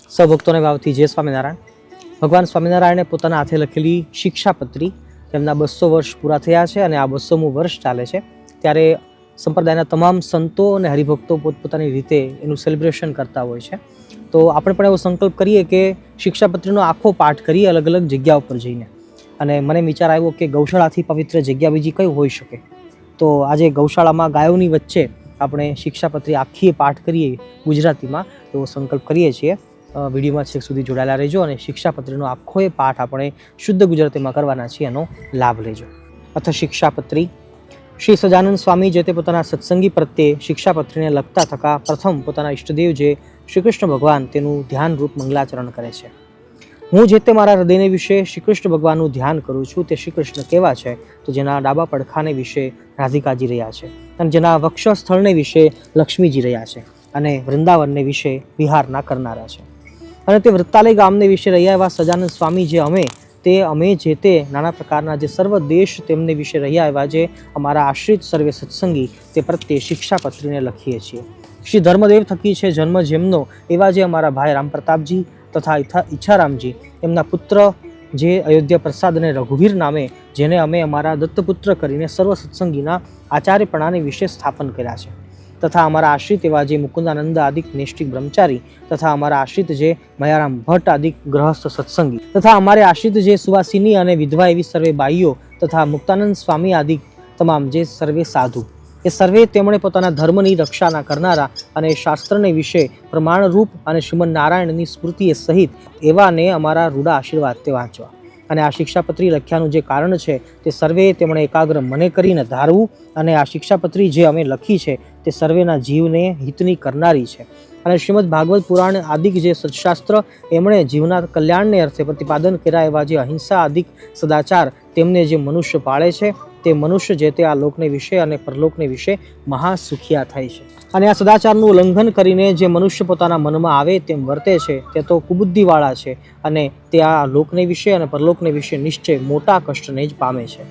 સૌ ભક્તોને ભાવથી જય સ્વામિનારાયણ. ભગવાન સ્વામિનારાયણે પોતાના હાથે લખેલી શિક્ષાપત્રી, તેમના 200 વર્ષ પૂરા થયા છે અને આ 200મું વર્ષ ચાલે છે. ત્યારે સંપ્રદાયના તમામ સંતો અને હરિભક્તો પોતપોતાની રીતે એનું સેલિબ્રેશન કરતા હોય છે. તો આપણે પણ એવો સંકલ્પ કરીએ કે શિક્ષાપત્રીનો આખો પાઠ કરીએ અલગ અલગ જગ્યા ઉપર જઈને. અને મને વિચાર આવ્યો કે ગૌશાળાથી પવિત્ર જગ્યા બીજી કઈ હોઈ શકે. તો આજે ગૌશાળામાં ગાયોની વચ્ચે આપણે શિક્ષાપત્રી આખી પાઠ કરીએ ગુજરાતીમાં, એવો સંકલ્પ કરીએ છીએ. વિડીયોમાં છેક સુધી જોડાયેલા રહેજો અને શિક્ષાપત્રીનો આખો એ પાઠ આપણે શુદ્ધ ગુજરાતીમાં કરવાના છીએ, એનો લાભ લેજો. અથ શિક્ષાપત્રી. શ્રી સજાનંદ સ્વામી જે તે પોતાના સત્સંગી પ્રત્યે શિક્ષાપત્રીને લખતા થકા પ્રથમ પોતાના ઈષ્ટદેવ જે શ્રી કૃષ્ણ ભગવાન તેનું ધ્યાનરૂપ મંગલાચરણ કરે છે. હું જે તે મારા હૃદયને વિશે શ્રી કૃષ્ણ ભગવાનનું ધ્યાન કરું છું તે શ્રી કૃષ્ણ કેવા છે, તો જેના ડાબા પડખાને વિશે રાધિકાજી રહ્યા છે, અને જેના વક્ષસ્થળને વિશે લક્ષ્મીજી રહ્યા છે, અને વૃંદાવનને વિશે વિહારના કરનારા છે, અને તે વૃત્તાલય ગામને વિશે રહ્યા એવા સજાનંદ સ્વામી જે અમે જે તે નાના પ્રકારના જે સર્વ દેશ તેમને વિશે રહ્યા એવા જે અમારા આશ્રિત સર્વે સત્સંગી તે પ્રત્યે શિક્ષાપત્રીને લખીએ છીએ. શ્રી ધર્મદેવ થકી છે જન્મ જેમનો એવા જે અમારા ભાઈ રામ પ્રતાપજી તથા ઈચ્છારામજી, એમના પુત્ર જે અયોધ્યા પ્રસાદ અને રઘુવીર નામે જેને અમે અમારા દત્તપુત્ર કરીને સર્વ સત્સંગીના આચાર્યપણાને વિશે સ્થાપન કર્યા છે, તથા અમારા આશ્રિત એવા જે મુકુંદાનંદ આદિક નૈષ્ટિક બ્રહ્મચારી, તથા અમારા આશ્રિત જે મયારામ ભટ્ટ આદિક ગૃહસ્થ સત્સંગી, તથા અમારે આશ્રિત જે સુવાસિની અને વિધવા એવી સર્વે બાઈઓ, તથા મુક્તાનંદ સ્વામી આદિક તમામ જે સર્વે સાધુ, એ સર્વે તેમણે પોતાના ધર્મની રક્ષાના કરનારા અને શાસ્ત્રને વિશે પ્રમાણરૂપ અને શ્રીમદ નારાયણની સ્મૃતિએ સહિત એવાને અમારા રૂડા આશીર્વાદ તે વાંચવા. અને આ શિક્ષાપત્રી લખ્યાનું જે કારણ છે તે સર્વે તેમણે એકાગ્ર મને કરીને ધારવું, અને આ શિક્ષાપત્રી જે અમે લખી છે તે સર્વેના જીવને હિતની કરનારી છે. અને શ્રીમદ ભાગવત પુરાણ આદિક જે સત્શાસ્ત્ર એમણે જીવના કલ્યાણને અર્થે પ્રતિપાદન કર્યા એવા જે અહિંસા આદિક સદાચાર તેમને જે મનુષ્ય પાળે છે તે મનુષ્ય જે તે આ લોકને વિશે અને પરલોકને વિશે મહાસુખિયા થાય છે. અને આ સદાચારનું ઉલ્લંઘન કરીને જે મનુષ્ય પોતાના મનમાં આવે તેમ વર્તે છે તે તો કુબુદ્ધિવાળા છે, અને તે આ લોકને વિશે અને પરલોકને વિશે નિશ્ચય મોટા કષ્ટને જ પામે છે.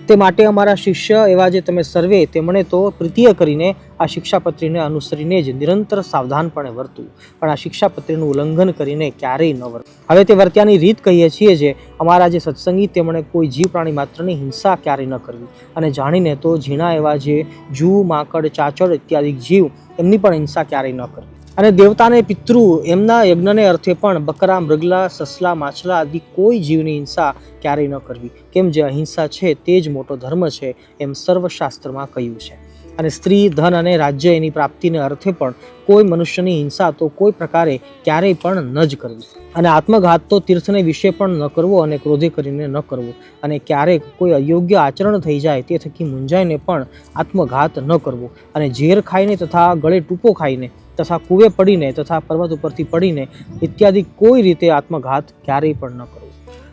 તે માટે અમારા શિષ્ય એવા જે તમે સર્વે તેમણે તો પ્રીતિય કરીને આ શિક્ષાપત્રીને અનુસરીને જ નિરંતર સાવધાનપણે વર્તવું, પણ આ શિક્ષાપત્રીનું ઉલ્લંઘન કરીને ક્યારેય ન વર્તવું. હવે તે વર્ત્યાની રીત કહીએ છીએ જે અમારા જે સત્સંગી તેમણે કોઈ જીવ પ્રાણી માત્રની હિંસા ક્યારેય ન કરવી, અને જાણીને તો ઝીણા એવા જે જૂ, માકડ, ચાચડ ઇત્યાદિ જીવ એમની પણ હિંસા ક્યારેય ન કરવી. અને દેવતાને પિતૃ એમના યજ્ઞને અર્થે પણ બકરા, મૃગલા, સસલા, માછલા આદિ કોઈ જીવની હિંસા ક્યારેય ન કરવી. કેમ જે અહિંસા છે તે જ મોટો ધર્મ છે એમ સર્વશાસ્ત્રમાં કહ્યું છે. અને સ્ત્રી, ધન અને રાજ્ય એની પ્રાપ્તિને અર્થે પણ કોઈ મનુષ્યની હિંસા તો કોઈ પ્રકારે ક્યારેય પણ ન જ કરવી. અને આત્મઘાત તો તીર્થને વિશે પણ ન કરવો, અને ક્રોધે કરીને ન કરવો, અને ક્યારેક કોઈ અયોગ્ય આચરણ થઈ જાય તે થકી મૂંઝાઈને પણ આત્મઘાત ન કરવો, અને ઝેર ખાઈને તથા ગળે ટૂંપો ખાઈને તથા કૂવે પડીને તથા પર્વત ઉપરથી પડીને ઇત્યાદિ કોઈ રીતે આત્મઘાત ક્યારેય પણ ન કરવો.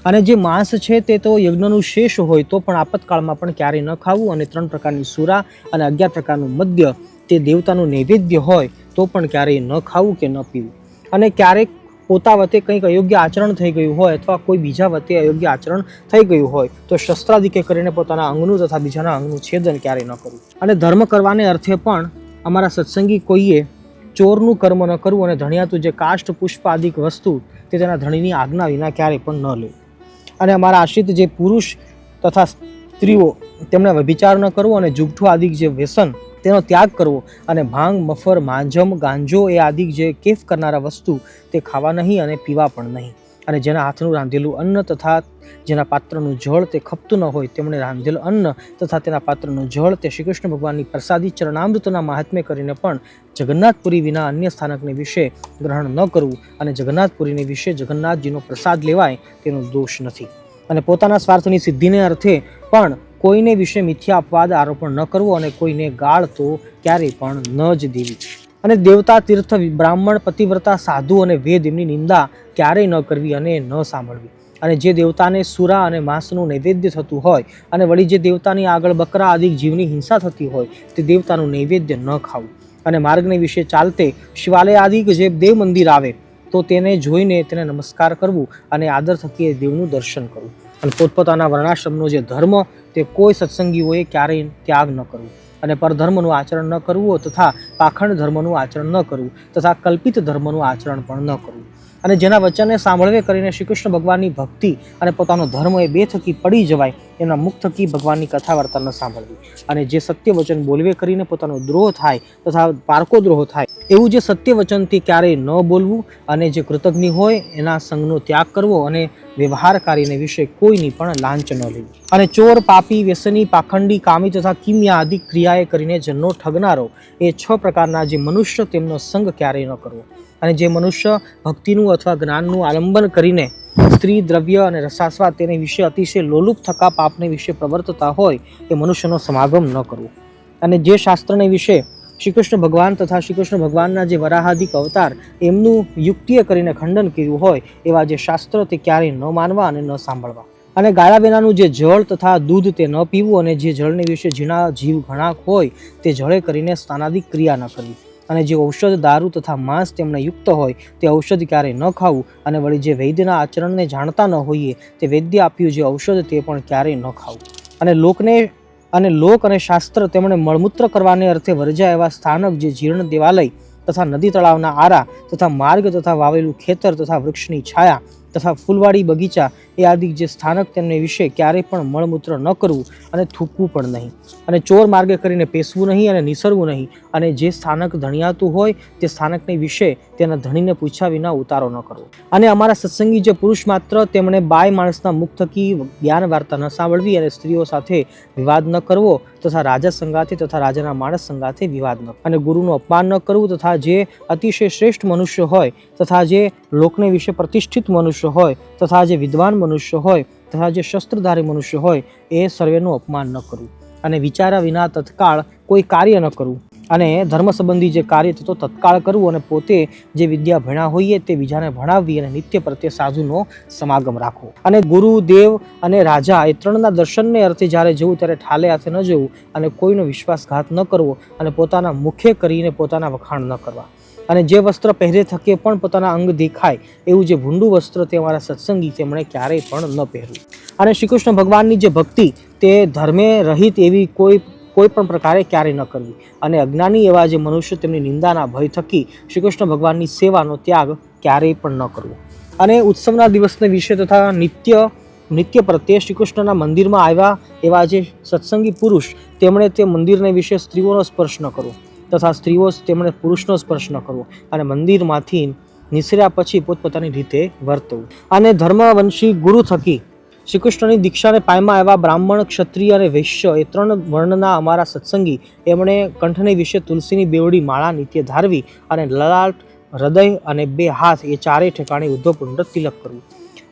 અને જે માંસ છે તે તો યજ્ઞનું શેષ હોય તો પણ આપતકાળમાં પણ ક્યારેય ન ખાવું. અને 3 પ્રકારની સુરા અને 11 પ્રકારનું મદ્ય તે દેવતાનું નૈવેદ્ય હોય તો પણ ક્યારેય ન ખાવું કે ન પીવું. અને ક્યારેક પોતા વતે કંઈક અયોગ્ય આચરણ થઈ ગયું હોય અથવા કોઈ બીજા વતે અયોગ્ય આચરણ થઈ ગયું હોય તો શસ્ત્રાદિકે કરીને પોતાના અંગનું તથા બીજાના અંગનું છેદન ક્યારેય ન કરવું. અને ધર્મ કરવાને અર્થે પણ અમારા સત્સંગી કોઈએ ચોરનું કર્મ ન કરવું, અને ધણિયાતું જે કાષ્ટ, પુષ્પ આદિક વસ્તુ તે તેના ધણીની આજ્ઞા વિના ક્યારેય પણ ન લેવું. અને અમારા આશ્રિત જે પુરુષ તથા સ્ત્રીઓ તેમણે વ્યભિચાર ન કરવો, અને જુગઠું આદિક જે વ્યસન તેનો ત્યાગ કરવો, અને ભાંગ, મફર, માંજમ, ગાંજો એ આદિક જે કેફ કરનારા વસ્તુ તે ખાવા નહીં અને પીવા પણ નહીં. અને જેના હાથનું રાંધેલું અન્ન તથા જેના પાત્રનું જળ તે ખપતું ન હોય તેમણે રાંધેલું અન્ન તથા તેના પાત્રનું જળ તે શ્રી કૃષ્ણ ભગવાનની પ્રસાદી ચરણામૃતના મહાત્મ્ય કરીને પણ જગન્નાથપુરી વિના અન્ય સ્થાનકને વિશે ગ્રહણ ન કરવું, અને જગન્નાથપુરીને વિશે જગન્નાથજીનો પ્રસાદ લેવાય તેનો દોષ નથી. અને પોતાના સ્વાર્થની સિદ્ધિને અર્થે પણ કોઈને વિશે મિથ્યા અપવાદ આરોપણ ન કરવો, અને કોઈને ગાળ તો ક્યારેય પણ ન જ દેવી. અને દેવતા, તીર્થ, બ્રાહ્મણ, પતિવ્રતા, સાધુ અને વેદ એમની નિંદા ક્યારેય ન કરવી અને ન સાંભળવી. અને જે દેવતાને સુરા અને માંસનું નૈવેદ્ય થતું હોય, અને વળી જે દેવતાની આગળ બકરા આદિ જીવની હિંસા થતી હોય તે દેવતાનું નૈવેદ્ય ન ખાવું. અને માર્ગને વિશે ચાલતે શિવાલય આદિ જે દેવ મંદિર આવે તો તેને જોઈને તેને નમસ્કાર કરવું, અને આદર થકી એ દેવનું દર્શન કરવું. અને પોતપોતાના વર્ણાશ્રમનો જે ધર્મ તે કોઈ સત્સંગીઓએ ક્યારેય ત્યાગ ન કરવું, અને પરધર્મનું આચરણ ન કરવું તથા પાખંડ ધર્મનું આચરણ ન કરવું તથા કલ્પિત ધર્મનું આચરણ પણ ન કરવું. અને જેના વચનને સાંભળવે કરીને શ્રી કૃષ્ણ ભગવાનની ભક્તિ અને પોતાનો ધર્મ એ બે થકી પડી જવાય, એમના મુખ થકી ભગવાનની કથા વાર્તા ન સાંભળવી. અને જે સત્ય વચન બોલવે કરીને પોતાનો દ્રોહ થાય તથા પારકો દ્રોહ થાય એવું જે સત્ય વચનથી ક્યારેય ન બોલવું, અને જે કૃતજ્ઞ હોય એના સંગનો ત્યાગ કરવો, અને વ્યવહારકારીને વિશે કોઈની પણ લાંચ ન લેવી. અને ચોર, પાપી, વ્યસની, પાખંડી, કામી તથા કિમ્યા આદિ ક્રિયાએ કરીને જનનો ઠગનારો એ 6 પ્રકારના જે મનુષ્ય તેમનો સંગ ક્યારેય ન કરવો. અને જે મનુષ્ય ભક્તિનું અથવા જ્ઞાનનું આલંબન કરીને સ્ત્રી, દ્રવ્ય અને રસાસ્વાદ તેને વિશે અતિશય લોલુપ થકા પાપને વિશે પ્રવર્તતા હોય એ મનુષ્યનો સમાગમ ન કરવો. અને જે શાસ્ત્રને વિશે શ્રી કૃષ્ણ ભગવાન તથા શ્રી કૃષ્ણ ભગવાનના જે વરાહાદિક અવતાર એમનું યુક્તિએ કરીને ખંડન કર્યું હોય એવા જે શાસ્ત્ર તે ક્યારેય ન માનવા અને ન સાંભળવા. અને ગાળા વિનાનું જે જળ તથા દૂધ તે ન પીવું, અને જે જળને વિશે જીણા જીવ ઘણા હોય તે જળે કરીને સ્નાનાદિક ક્રિયા ન કરવી. અને જે ઔષધ, દારૂ તથા માંસ તેમણે યુક્ત હોય તે ઔષધ ક્યારેય ન ખાવું. અને વળી જે વૈદ્યના આચરણને જાણતા ન હોઈએ તે વૈદ્ય આપ્યું જે ઔષધ તે પણ ક્યારેય ન ખાવું. અને લોક અને શાસ્ત્ર તેમણે મળમૂત્ર કરવાને અર્થે વર્જ્યા એવા સ્થાનક જે જીર્ણ દેવાલય તથા નદી તળાવના આરા તથા માર્ગ તથા વાવેલું ખેતર તથા વૃક્ષની છાયા તથા ફૂલવાડી બગીચા એ આદિ જે સ્થાનક તેમને વિશે ક્યારેય પણ મળમૂત્ર ન કરવું અને થૂકવું પણ નહીં. અને ચોર માર્ગે કરીને પેસવું નહીં અને નિસરવું નહીં. અને જે સ્થાનક ધણિયાતું હોય તે સ્થાનકને વિશે તેના ધણીને પૂછ્યા વિના ઉતારો ન કરવો. અને અમારા સત્સંગી જે પુરુષ માત્ર તેમણે બાય માણસના મુખ થકી જ્ઞાન વાર્તા ન સાંભળવી, અને સ્ત્રીઓ સાથે વિવાદ ન કરવો તથા રાજા સંગાથે તથા રાજાના માણસ સંગાથે વિવાદ ન, અને ગુરુનું અપમાન ન કરવું, તથા જે અતિશય શ્રેષ્ઠ મનુષ્ય હોય તથા જે લોકને વિશે પ્રતિષ્ઠિત મનુષ્ય હોય તથા જે વિદ્વાન મનુષ્ય હોય તથા જે શસ્ત્રધારી મનુષ્ય હોય એ સર્વેનું અપમાન ન કરવું. અને વિચાર્યા વિના તત્કાળ કોઈ કાર્ય ન કરવું. અને ધર્મ સંબંધી જે કાર્ય તો તત્કાળ કરવું, અને પોતે જે વિદ્યા ભણ્યા હોઈએ તે બીજાને ભણાવવી, અને નિત્ય પ્રત્યે સાધુનો સમાગમ રાખવો. અને ગુરુ, દેવ અને રાજા એ 3ના દર્શનને અર્થે જ્યારે જવું ત્યારે ઠાલે હાથે ન જવું, અને કોઈનો વિશ્વાસઘાત ન કરવો, અને પોતાના મુખે કરીને પોતાના વખાણ ન કરવા. અને જે વસ્ત્ર પહેરે થકે પણ પોતાના અંગ દેખાય એવું જે ભૂંડું વસ્ત્ર તે અમારા સત્સંગી તેમણે ક્યારેય પણ ન પહેરવું. અને શ્રી કૃષ્ણ ભગવાનની જે ભક્તિ તે ધર્મે રહિત એવી કોઈ પણ પ્રકારે ક્યારેય ન કરવી. અને અજ્ઞાની એવા જે મનુષ્ય તેમની નિંદાના ભય થકી શ્રી કૃષ્ણ ભગવાનની સેવાનો ત્યાગ ક્યારેય પણ ન કરવો. અને ઉત્સવના દિવસને વિશે તથા નિત્ય પ્રત્યે શ્રી કૃષ્ણના મંદિરમાં આવ્યા એવા જે સત્સંગી પુરુષ તેમણે તે મંદિરને વિશે સ્ત્રીઓનો સ્પર્શ ન કરવો તથા સ્ત્રીઓ તેમણે પુરુષનો સ્પર્શ ન કરવો. અને મંદિરમાંથી નિસર્યા પછી પોતપોતાની રીતે વર્તવું. અને ધર્મવંશી ગુરુ થકી શ્રી કૃષ્ણની દીક્ષાને પાયમાં આવ્યા બ્રાહ્મણ, ક્ષત્રિય અને વૈશ્ય એ 3 વર્ણના અમારા સત્સંગી એમણે કંઠને વિશે તુલસીની બેવડી માળા નિત્ય ધારવી, અને લલાટ, હૃદય અને 2 હાથ એ 4 ઠેકાણે ઉદ્ધવપુંડ તિલક કરવું.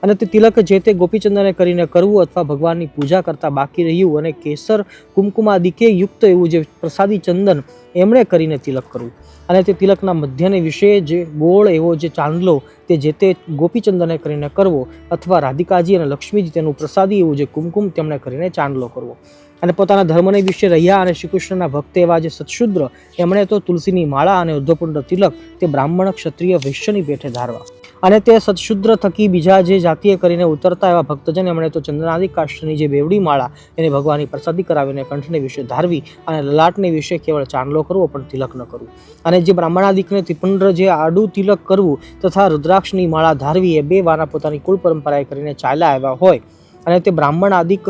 અને તે તિલક જે તે ગોપીચંદને કરીને કરવું, અથવા ભગવાનની પૂજા કરતા બાકી રહ્યું અને કેસર, કુમકુમાદિકે યુક્ત એવું જે પ્રસાદી ચંદન એમણે કરીને તિલક કરવું. અને તે તિલકના મધ્યને વિશે જે ગોળ એવો જે ચાંદલો તે જે તે ગોપીચંદને કરીને કરવો, અથવા રાધિકાજી અને લક્ષ્મીજી તેનું પ્રસાદી એવું જે કુમકુમ તેમણે કરીને ચાંદલો કરવો. અને પોતાના ધર્મને વિશે રહ્યા અને શ્રી કૃષ્ણના ભક્ત એવા જે સત્શુદ્ર એમણે તો તુલસીની માળા અને ઉદ્ધવપુંડ તિલક તે બ્રાહ્મણ, ક્ષત્રિય, વૈશ્યની પેઠે ધારવા. અને તે સત્શુદ્ર થકી બીજા જે જાતિએ કરીને ઉતરતા એવા ભક્તજન એમણે તો ચંદનાદિક કાષ્ઠની જે બેવડી માળા એને ભગવાનની પ્રસાદી કરાવીને કંઠને વિશે ધારવી, અને લલાટને વિશે કેવળ ચાંદલો કરવો પણ તિલક ન કરવું. અને જે બ્રાહ્મણાદિકને ત્રિપુંડ્ર જે આડું તિલક કરવું તથા રુદ્રાક્ષની માળા ધારવી એ 2 વાના પોતાની કુળ પરંપરાએ કરીને ચાલ્યા આવ્યા હોય, અને તે બ્રાહ્મણ આદિક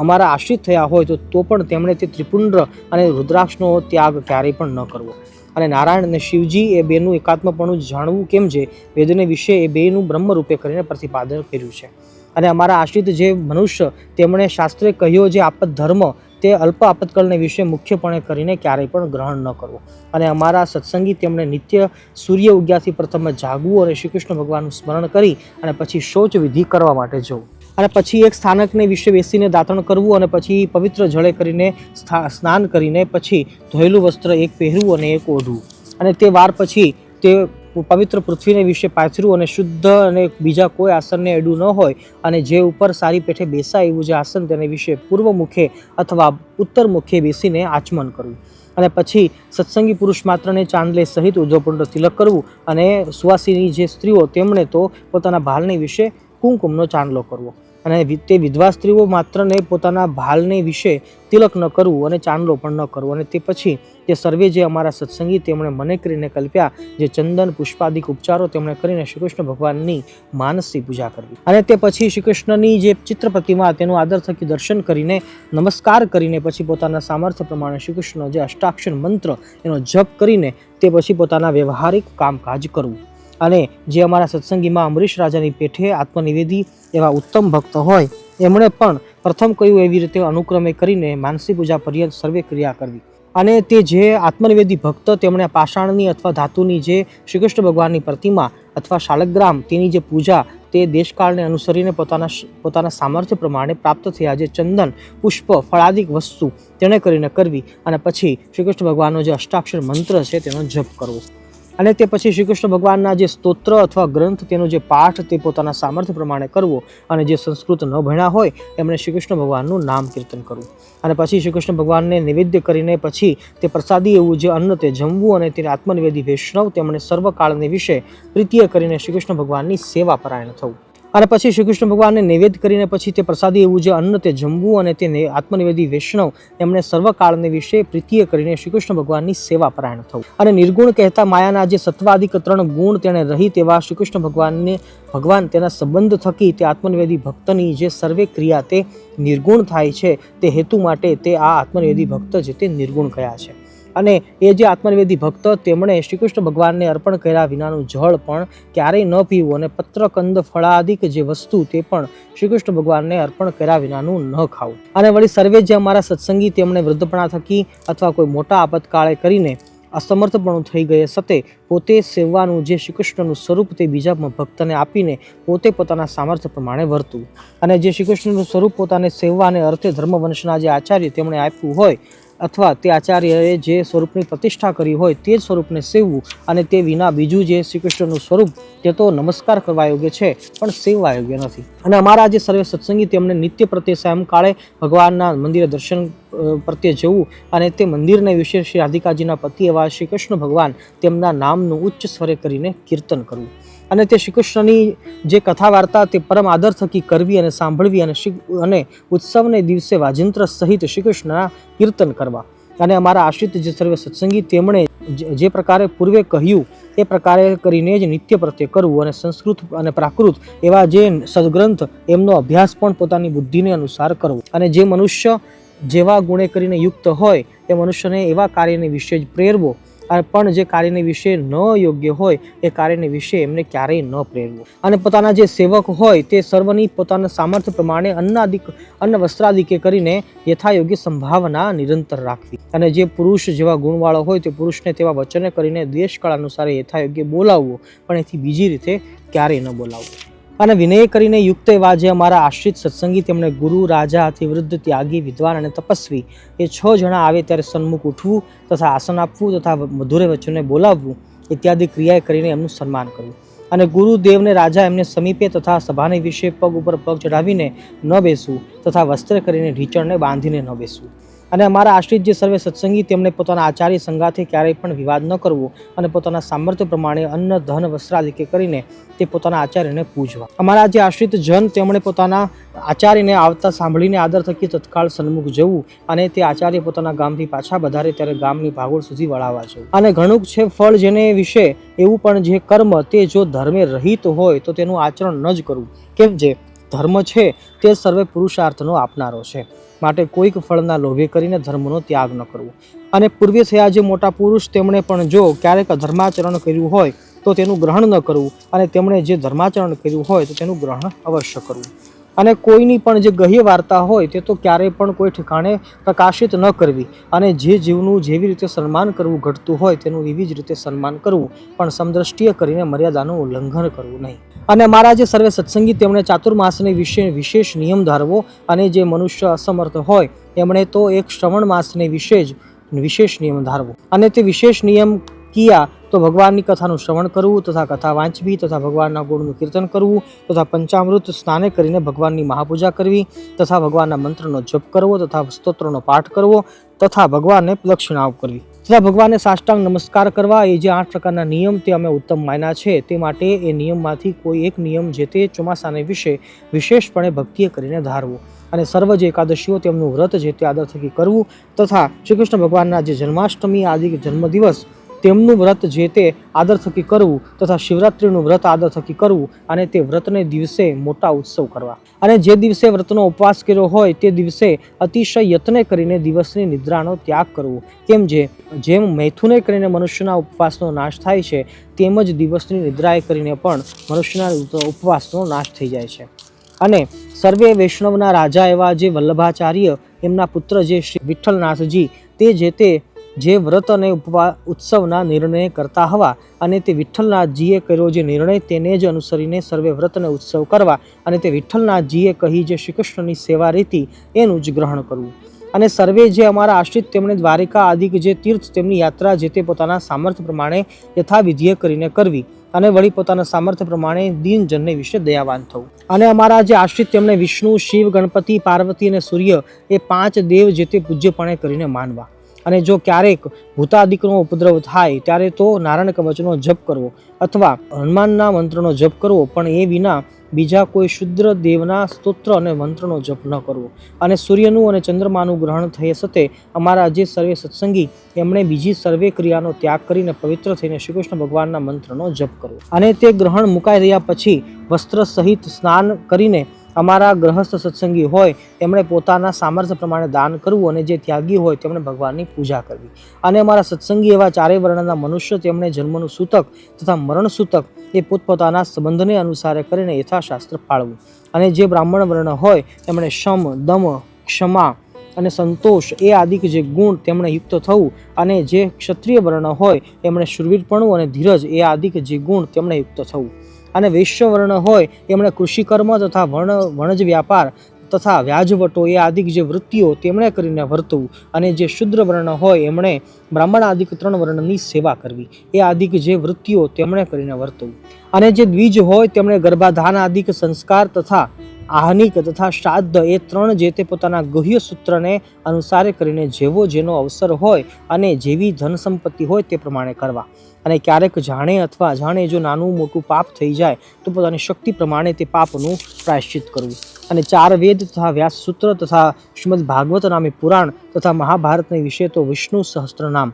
અમારા આશ્રિત થયા હોય તો પણ તેમણે તે ત્રિપુંડ્ર અને રુદ્રાક્ષનો ત્યાગ ક્યારેય પણ ન કરવો. અને નારાયણ અને શિવજી એ 2નું એકાત્મપણું જાણવું, કેમ જે વેદને વિશે એ 2નું બ્રહ્મ રૂપે કરીને પ્રતિપાદન કર્યું છે. અને અમારા આશ્રિત જે મનુષ્ય તેમણે શાસ્ત્રે કહ્યો જે આપત ધર્મ તે અલ્પ આપતકાળને વિશે મુખ્યપણે કરીને ક્યારેય પણ ગ્રહણ ન કરવું. અને અમારા સત્સંગી તેમણે નિત્ય સૂર્ય ઉગ્યાથી પ્રથમ જાગવું અને શ્રી કૃષ્ણ ભગવાનનું સ્મરણ કરી અને પછી શૌચ વિધિ કરવા માટે જવું. અને પછી એક સ્થાનકને વિશે બેસીને દાંતણ કરવું, અને પછી પવિત્ર જળે કરીને સ્નાન કરીને પછી ધોયેલું વસ્ત્ર એક પહેરવું અને એક ઓઢવું. અને તે વાર પછી તે પવિત્ર પૃથ્વીને વિશે પાથર્યું, અને શુદ્ધ અને બીજા કોઈ આસનને એડું ન હોય, અને જે ઉપર સારી પેઠે બેસાય એવું જે આસન તેને વિશે પૂર્વ મુખે અથવા ઉત્તર મુખે બેસીને આચમન કરવું. અને પછી સત્સંગી પુરુષ માત્રને ચાંદલે સહિત ઉદ્ધવપુંડ તિલક કરવું, અને સુવાસીની જે સ્ત્રીઓ તેમણે તો પોતાના ભાલને વિશે કુમકુમનો ચાંદલો કરવો. અને તે વિધવા સ્ત્રીઓ માત્ર ને પોતાના ભાલને વિશે તિલક ન કરવું અને ચાંદલો પણ ન કરવો. અને તે પછી તે સર્વે જે અમારા સત્સંગી તેમણે મને કરીને કલ્પ્યા જે ચંદન પુષ્પાદિક ઉપચારો તેમણે કરીને શ્રી કૃષ્ણ ભગવાનની માનસથી પૂજા કરવી. અને તે પછી શ્રી કૃષ્ણની જે ચિત્ર પ્રતિમા તેનું આદર થકી દર્શન કરીને નમસ્કાર કરીને પછી પોતાના સામર્થ્ય પ્રમાણે શ્રી કૃષ્ણ જે અષ્ટાક્ષર મંત્ર એનો જપ કરીને તે પછી પોતાના વ્યવહારિક કામકાજ કરવું. અને જે અમારા સત્સંગીમાં અમરીશ રાજાની પેઠે આત્મનિવેદી એવા ઉત્તમ ભક્ત હોય એમણે પણ પ્રથમ કહ્યું એવી રીતે અનુક્રમે કરીને માનસી પૂજા પર્યંત સર્વે ક્રિયા કરવી. અને તે જે આત્મનિવેદી ભક્ત તેમણે પાષાણની અથવા ધાતુની જે શ્રી કૃષ્ણ ભગવાનની પ્રતિમા અથવા શાલગ્રામ તેની જે પૂજા તે દેશકાળને અનુસરીને પોતાના સામર્થ્ય પ્રમાણે પ્રાપ્ત થયા જે ચંદન પુષ્પ ફળાદિક વસ્તુ તેણે કરીને કરવી. અને પછી શ્રી કૃષ્ણ ભગવાનનો જે અષ્ટાક્ષર મંત્ર છે તેનો જપ કરવો. અને તે પછી શ્રી કૃષ્ણ ભગવાનના જે સ્તોત્ર અથવા ગ્રંથ તેનો જે પાઠ તે પોતાના સામર્થ્ય પ્રમાણે કરવો. અને જે સંસ્કૃત ન ભણ્યા હોય એમણે શ્રી કૃષ્ણ ભગવાનનું નામ કીર્તન કરવું. અને પછી શ્રી કૃષ્ણ ભગવાનને નૈવેદ્ય કરીને પછી તે પ્રસાદી એવું જે અન્ન તે જમવું. અને તેને આત્મનિવેદી વૈષ્ણવ તેમણે સર્વકાળને વિશે પ્રીતિય કરીને શ્રી કૃષ્ણ ભગવાનની સેવા પરાયણ થવું. અને પછી શ્રી કૃષ્ણ ભગવાનને નૈવેદ્ય કરીને પછી તે પ્રસાદી એવું જે અન્ન તે જમવું. અને તે આત્મનિવેદી વૈષ્ણવ એમણે સર્વકાળને વિશે પ્રીતિય કરીને શ્રી કૃષ્ણ ભગવાનની સેવા પરાયણ થવું. અને નિર્ગુણ કહેતા માયાના જે સત્વાદિક 3 ગુણ તેણે રહિત એવા શ્રી કૃષ્ણ ભગવાન તેના સંબંધ થકી તે આત્મનિવેદી ભક્તની જે સર્વે ક્રિયા તે નિર્ગુણ થાય છે તે હેતુ માટે તે આ આત્મનિવેદી ભક્ત જે તે નિર્ગુણ કયા છે. અને એ જે આત્મનિવેદી ભક્ત તેમણે શ્રી કૃષ્ણ ભગવાનને અર્પણ કર્યા વિનાનું જળ પણ ક્યારેય ન પીવું. અને પત્ર કંદ ફળાદિક જે વસ્તુ તે પણ શ્રી કૃષ્ણ ભગવાનને અર્પણ કર્યા વિનાનું ન ખાવું. અને વળી સર્વે જે અમારા સત્સંગી તેમણે વૃદ્ધપણા થકી અથવા કોઈ મોટા આપતકાળે કરીને અસમર્થપણું થઈ ગયે સતે પોતે સેવવાનું જે શ્રી કૃષ્ણનું સ્વરૂપ તે બીજા ભક્તને આપીને પોતે પોતાના સામર્થ્ય પ્રમાણે વર્તવું. અને જે શ્રી કૃષ્ણનું સ્વરૂપ પોતાને સેવવાને અર્થે ધર્મવંશના જે આચાર્ય તેમણે આપ્યું હોય અથવા તે આચાર્યએ જે સ્વરૂપની પ્રતિષ્ઠા કરી હોય તે જ સ્વરૂપને સેવવું. અને તે વિના બીજું જે શ્રી કૃષ્ણનું સ્વરૂપ તે તો નમસ્કાર કરવા યોગ્ય છે પણ સેવવા યોગ્ય નથી. અને અમારા જે સર્વે સત્સંગી તેમણે નિત્ય પ્રત્યે સાયંકાળે ભગવાનના મંદિરે દર્શન પ્રત્યે જવું. અને તે મંદિરને વિશે શ્રી રાધિકાજીના પતિ એવા શ્રી કૃષ્ણ ભગવાન તેમના નામનું ઉચ્ચ સ્વરે કરીને કીર્તન કરવું. અને તે શ્રી કૃષ્ણની જે કથા વાર્તા તે પરમ આદર થકી કરવી અને સાંભળવી. અને ઉત્સવને દિવસે વાજિંત્ર સહિત શ્રી કૃષ્ણના કીર્તન કરવા. અને અમારા આશ્રિત જે સર્વે સત્સંગી તેમણે જે પ્રકારે પૂર્વે કહ્યું એ પ્રકારે કરીને જ નિત્ય પ્રત્યે કરવું. અને સંસ્કૃત અને પ્રાકૃત એવા જે સદગ્રંથ એમનો અભ્યાસ પણ પોતાની બુદ્ધિને અનુસાર કરવો. અને જે મનુષ્ય જેવા ગુણે કરીને યુક્ત હોય એ મનુષ્યને એવા કાર્યને વિશે જ પ્રેરવો. પણ જે કાર્યને વિશે ન યોગ્ય હોય એ કાર્યને વિશે એમને ક્યારેય ન પ્રેરવો. અને પોતાના જે સેવક હોય તે સર્વની પોતાના સામર્થ્ય પ્રમાણે અન્ન વસ્ત્રાદિકે કરીને યથાયોગ્ય સંભાવના નિરંતર રાખવી. અને જે પુરુષ જેવા ગુણવાળો હોય તે પુરુષને તેવા વચને કરીને દેશકાળ અનુસાર યથાયોગ્ય બોલાવવો. પણ એથી બીજી રીતે ક્યારેય ન બોલાવવું. અને વિનય કરીને યુક્ત એવા જે અમારા આશ્રિત સત્સંગી તેમણે ગુરુ, રાજા, અતિવૃદ્ધ, ત્યાગી, વિદ્વાન અને તપસ્વી એ 6 જણા આવે ત્યારે સન્મુખ ઉઠવું તથા આસન આપવું તથા મધુરે વચને બોલાવવું ઇત્યાદિ ક્રિયાએ કરીને એમનું સન્માન કરવું. અને ગુરુદેવને રાજા એમને સમીપે તથા સભાને વિશે પગ ઉપર પગ ચડાવીને ન બેસવું તથા વસ્ત્ર કરીને ઢીચણને બાંધીને ન બેસવું. અને અમારા આશ્રિત જે સર્વે સત્સંગી તેમણે પોતાના આચાર્ય સંગાથે ક્યારેય પણ વિવાદ ન કરવો. અને પોતાના સામર્થ્ય પ્રમાણે અન્ન ધન વસ્ત્રાદિકે કરીને તે પોતાના આચાર્યને પૂજવા. અમારા જે આશ્રિત જન તેમણે પોતાના આચાર્યને આવતા સાંભળીને આદર થકી તત્કાળ સન્મુખ જવું. અને તે આચાર્ય પોતાના ગામથી પાછા વધારે ત્યારે ગામની ભાગોળ સુધી વળાવવા જવું. અને ઘણું છે ફળ જેને વિશે એવું પણ જે કર્મ તે જો ધર્મે રહિત હોય તો તેનું આચરણ ન જ કરવું. કેમ જે ધર્મ છે તે સર્વે પુરુષાર્થનો આપનારો છે. માટે કોઈક ફળના લોભે કરીને ધર્મનો ત્યાગ ન કરવો. અને પૂર્વે થયા જે મોટા પુરુષ તેમણે પણ જો ક્યારેક ધર્માચરણ કર્યું હોય તો તેનું ગ્રહણ ન કરવું. અને તેમણે જે ધર્માચરણ કર્યું હોય તો તેનું ગ્રહણ અવશ્ય કરવું. અને કોઈની પણ જે ગહ્ય વાર્તા હોય તે તો ક્યારેય પણ કોઈ ઠેકાણે પ્રકાશિત ન કરવી. અને જે જીવનું જેવી રીતે સન્માન કરવું ઘટતું હોય તેનું એવી જ રીતે સન્માન કરવું. પણ સમદ્રષ્ટિએ કરીને મર્યાદાનું ઉલ્લંઘન કરવું નહીં. અને મારા જે સર્વે સત્સંગી તેમણે ચાતુર્માસને વિશે વિશેષ નિયમ ધારવો. અને જે મનુષ્ય અસમર્થ હોય એમણે તો એક શ્રવણ માસને વિશે જ વિશેષ નિયમ ધારવો. અને તે વિશેષ નિયમ કિયા તો ભગવાનની કથાનું શ્રવણ કરવું તથા કથા વાંચવી તથા ભગવાનના ગુણનું કીર્તન કરવું તથા પંચામૃત સ્નાને કરીને ભગવાનની મહાપૂજા કરવી તથા ભગવાનના મંત્રનો જપ કરવો તથા સ્તોત્રનો પાઠ કરવો તથા ભગવાનને દક્ષિણાઓ કરવી. તથા ભગવાનને સાષ્ટાંગ નમસ્કાર કરવા એ જે 8 પ્રકારના નિયમ તે અમે ઉત્તમ માન્યા છે, તે માટે એ નિયમમાંથી કોઈ એક નિયમ જે તે ચોમાસાને વિશે વિશેષપણે ભક્તિએ કરીને ધારવું અને સર્વ જે એકાદશીઓ તેમનું વ્રત જે તે આદર થકી કરવું તથા શ્રી કૃષ્ણ ભગવાનના જે જન્માષ્ટમી આદિ જન્મદિવસ તેમનું વ્રત જે તે આદર થકી કરવું તથા શિવરાત્રિનું વ્રત આદર થકી કરવું અને તે વ્રતને દિવસે મોટા ઉત્સવ કરવા અને જે દિવસે વ્રતનો ઉપવાસ કર્યો હોય તે દિવસે અતિશય યત્ન કરીને દિવસની નિદ્રાનો ત્યાગ કરવો, જેમ મૈથુને કરીને મનુષ્યના ઉપવાસનો નાશ થાય છે તેમ જ દિવસની નિદ્રાએ કરીને પણ મનુષ્યના ઉપવાસનો નાશ થઈ જાય છે. અને સર્વે વૈષ્ણવના રાજા એવા જે વલ્લભાચાર્ય એમના પુત્ર જે શ્રી વિઠ્ઠલનાથજી તે જે વ્રત અને ઉત્સવના નિર્ણય કરતા હવા અને તે વિઠ્ઠલનાથજીએ કર્યો જે નિર્ણય તેને જ અનુસરીને સર્વે વ્રત અને ઉત્સવ કરવા અને તે વિઠ્ઠલનાથજીએ કહી જે શ્રી કૃષ્ણની સેવા રીતિ એનું જ ગ્રહણ કરવું અને સર્વે જે અમારા આશ્રિત તેમણે દ્વારિકા આદિક જે તીર્થ તેમની યાત્રા જે તે પોતાના સામર્થ્ય પ્રમાણે યથાવિધિએ કરીને કરવી અને વળી પોતાના સામર્થ્ય પ્રમાણે દીનજનને વિશે દયાવાન થવું અને અમારા જે આશ્રિત તેમણે વિષ્ણુ, શિવ, ગણપતિ, પાર્વતી અને સૂર્ય એ 5 દેવ જે તે પૂજ્યપણે કરીને માનવા અને જો ક્યારેક ભૂતાદિકનો ઉપદ્રવ થાય ત્યારે તો નારાયણ કવચનો જપ કરવો અથવા હનુમાનના મંત્રનો જપ કરવો, પણ એ વિના બીજા કોઈ શુદ્ર દેવના સ્તોત્ર અને મંત્રનો જપ ન કરવો અને સૂર્યનું અને ચંદ્રમાનું ગ્રહણ થયે સતે અમારા જે સર્વે સત્સંગી એમણે બીજી સર્વે ક્રિયાનો ત્યાગ કરીને પવિત્ર થઈને શ્રી કૃષ્ણ ભગવાનના મંત્રનો જપ કરવો અને તે ગ્રહણ મુકાઈ રહ્યા પછી વસ્ત્ર સહિત સ્નાન કરીને અમારા ગ્રહસ્થ સત્સંગી હોય એમણે પોતાના સામર્થ્ય પ્રમાણે દાન કરવું અને જે ત્યાગી હોય તેમણે ભગવાનની પૂજા કરવી અને અમારા સત્સંગી એવા 4 વર્ણના મનુષ્ય તેમણે જન્મનું સૂતક તથા મરણ સૂતક એ પોતપોતાના સંબંધને અનુસારે કરીને યથાશાસ્ત્ર પાળવું અને જે બ્રાહ્મણ વર્ણ હોય એમણે શમ, દમ, ક્ષમા અને સંતોષ એ આદિક જે ગુણ તેમણે યુક્ત થવું અને જે ક્ષત્રિય વર્ણ હોય એમણે શૂરવીરપણું અને ધીરજ એ આદિક જે ગુણ તેમણે યુક્ત થવું અને વૈશ્ય વર્ણ હોય એમણે કૃષિકર્મ તથા વણજ વ્યાપાર તથા વ્યાજવટો એ આદિક જે વૃત્તિઓ તેમણે કરીને વર્તવું અને જે શુદ્ર વર્ણ હોય એમણે બ્રાહ્મણ આદિક 3 વર્ણની સેવા કરવી એ આદિક જે વૃત્તિઓ તેમણે કરીને વર્તવું અને જે દ્વિજ હોય તેમણે ગર્ભાધાન આદિક સંસ્કાર તથા આહનિક તથા શ્રાદ્ધ એ 3 જે તે પોતાના ગુહ્ય સૂત્રને અનુસારે કરીને જેવો જેનો અવસર હોય અને જેવી ધન સંપત્તિ હોય તે પ્રમાણે કરવા અને ક્યારેક જાણે અથવા અજાણે જો નાનું મોટું પાપ થઈ જાય તો પોતાની શક્તિ પ્રમાણે તે પાપનું પ્રાયશ્ચિત કરવું અને 4 વેદ તથા વ્યાસસૂત્ર તથા શ્રીમદ ભાગવત નામે પુરાણ તથા મહાભારતને વિશે તો વિષ્ણુ સહસ્ત્રનામ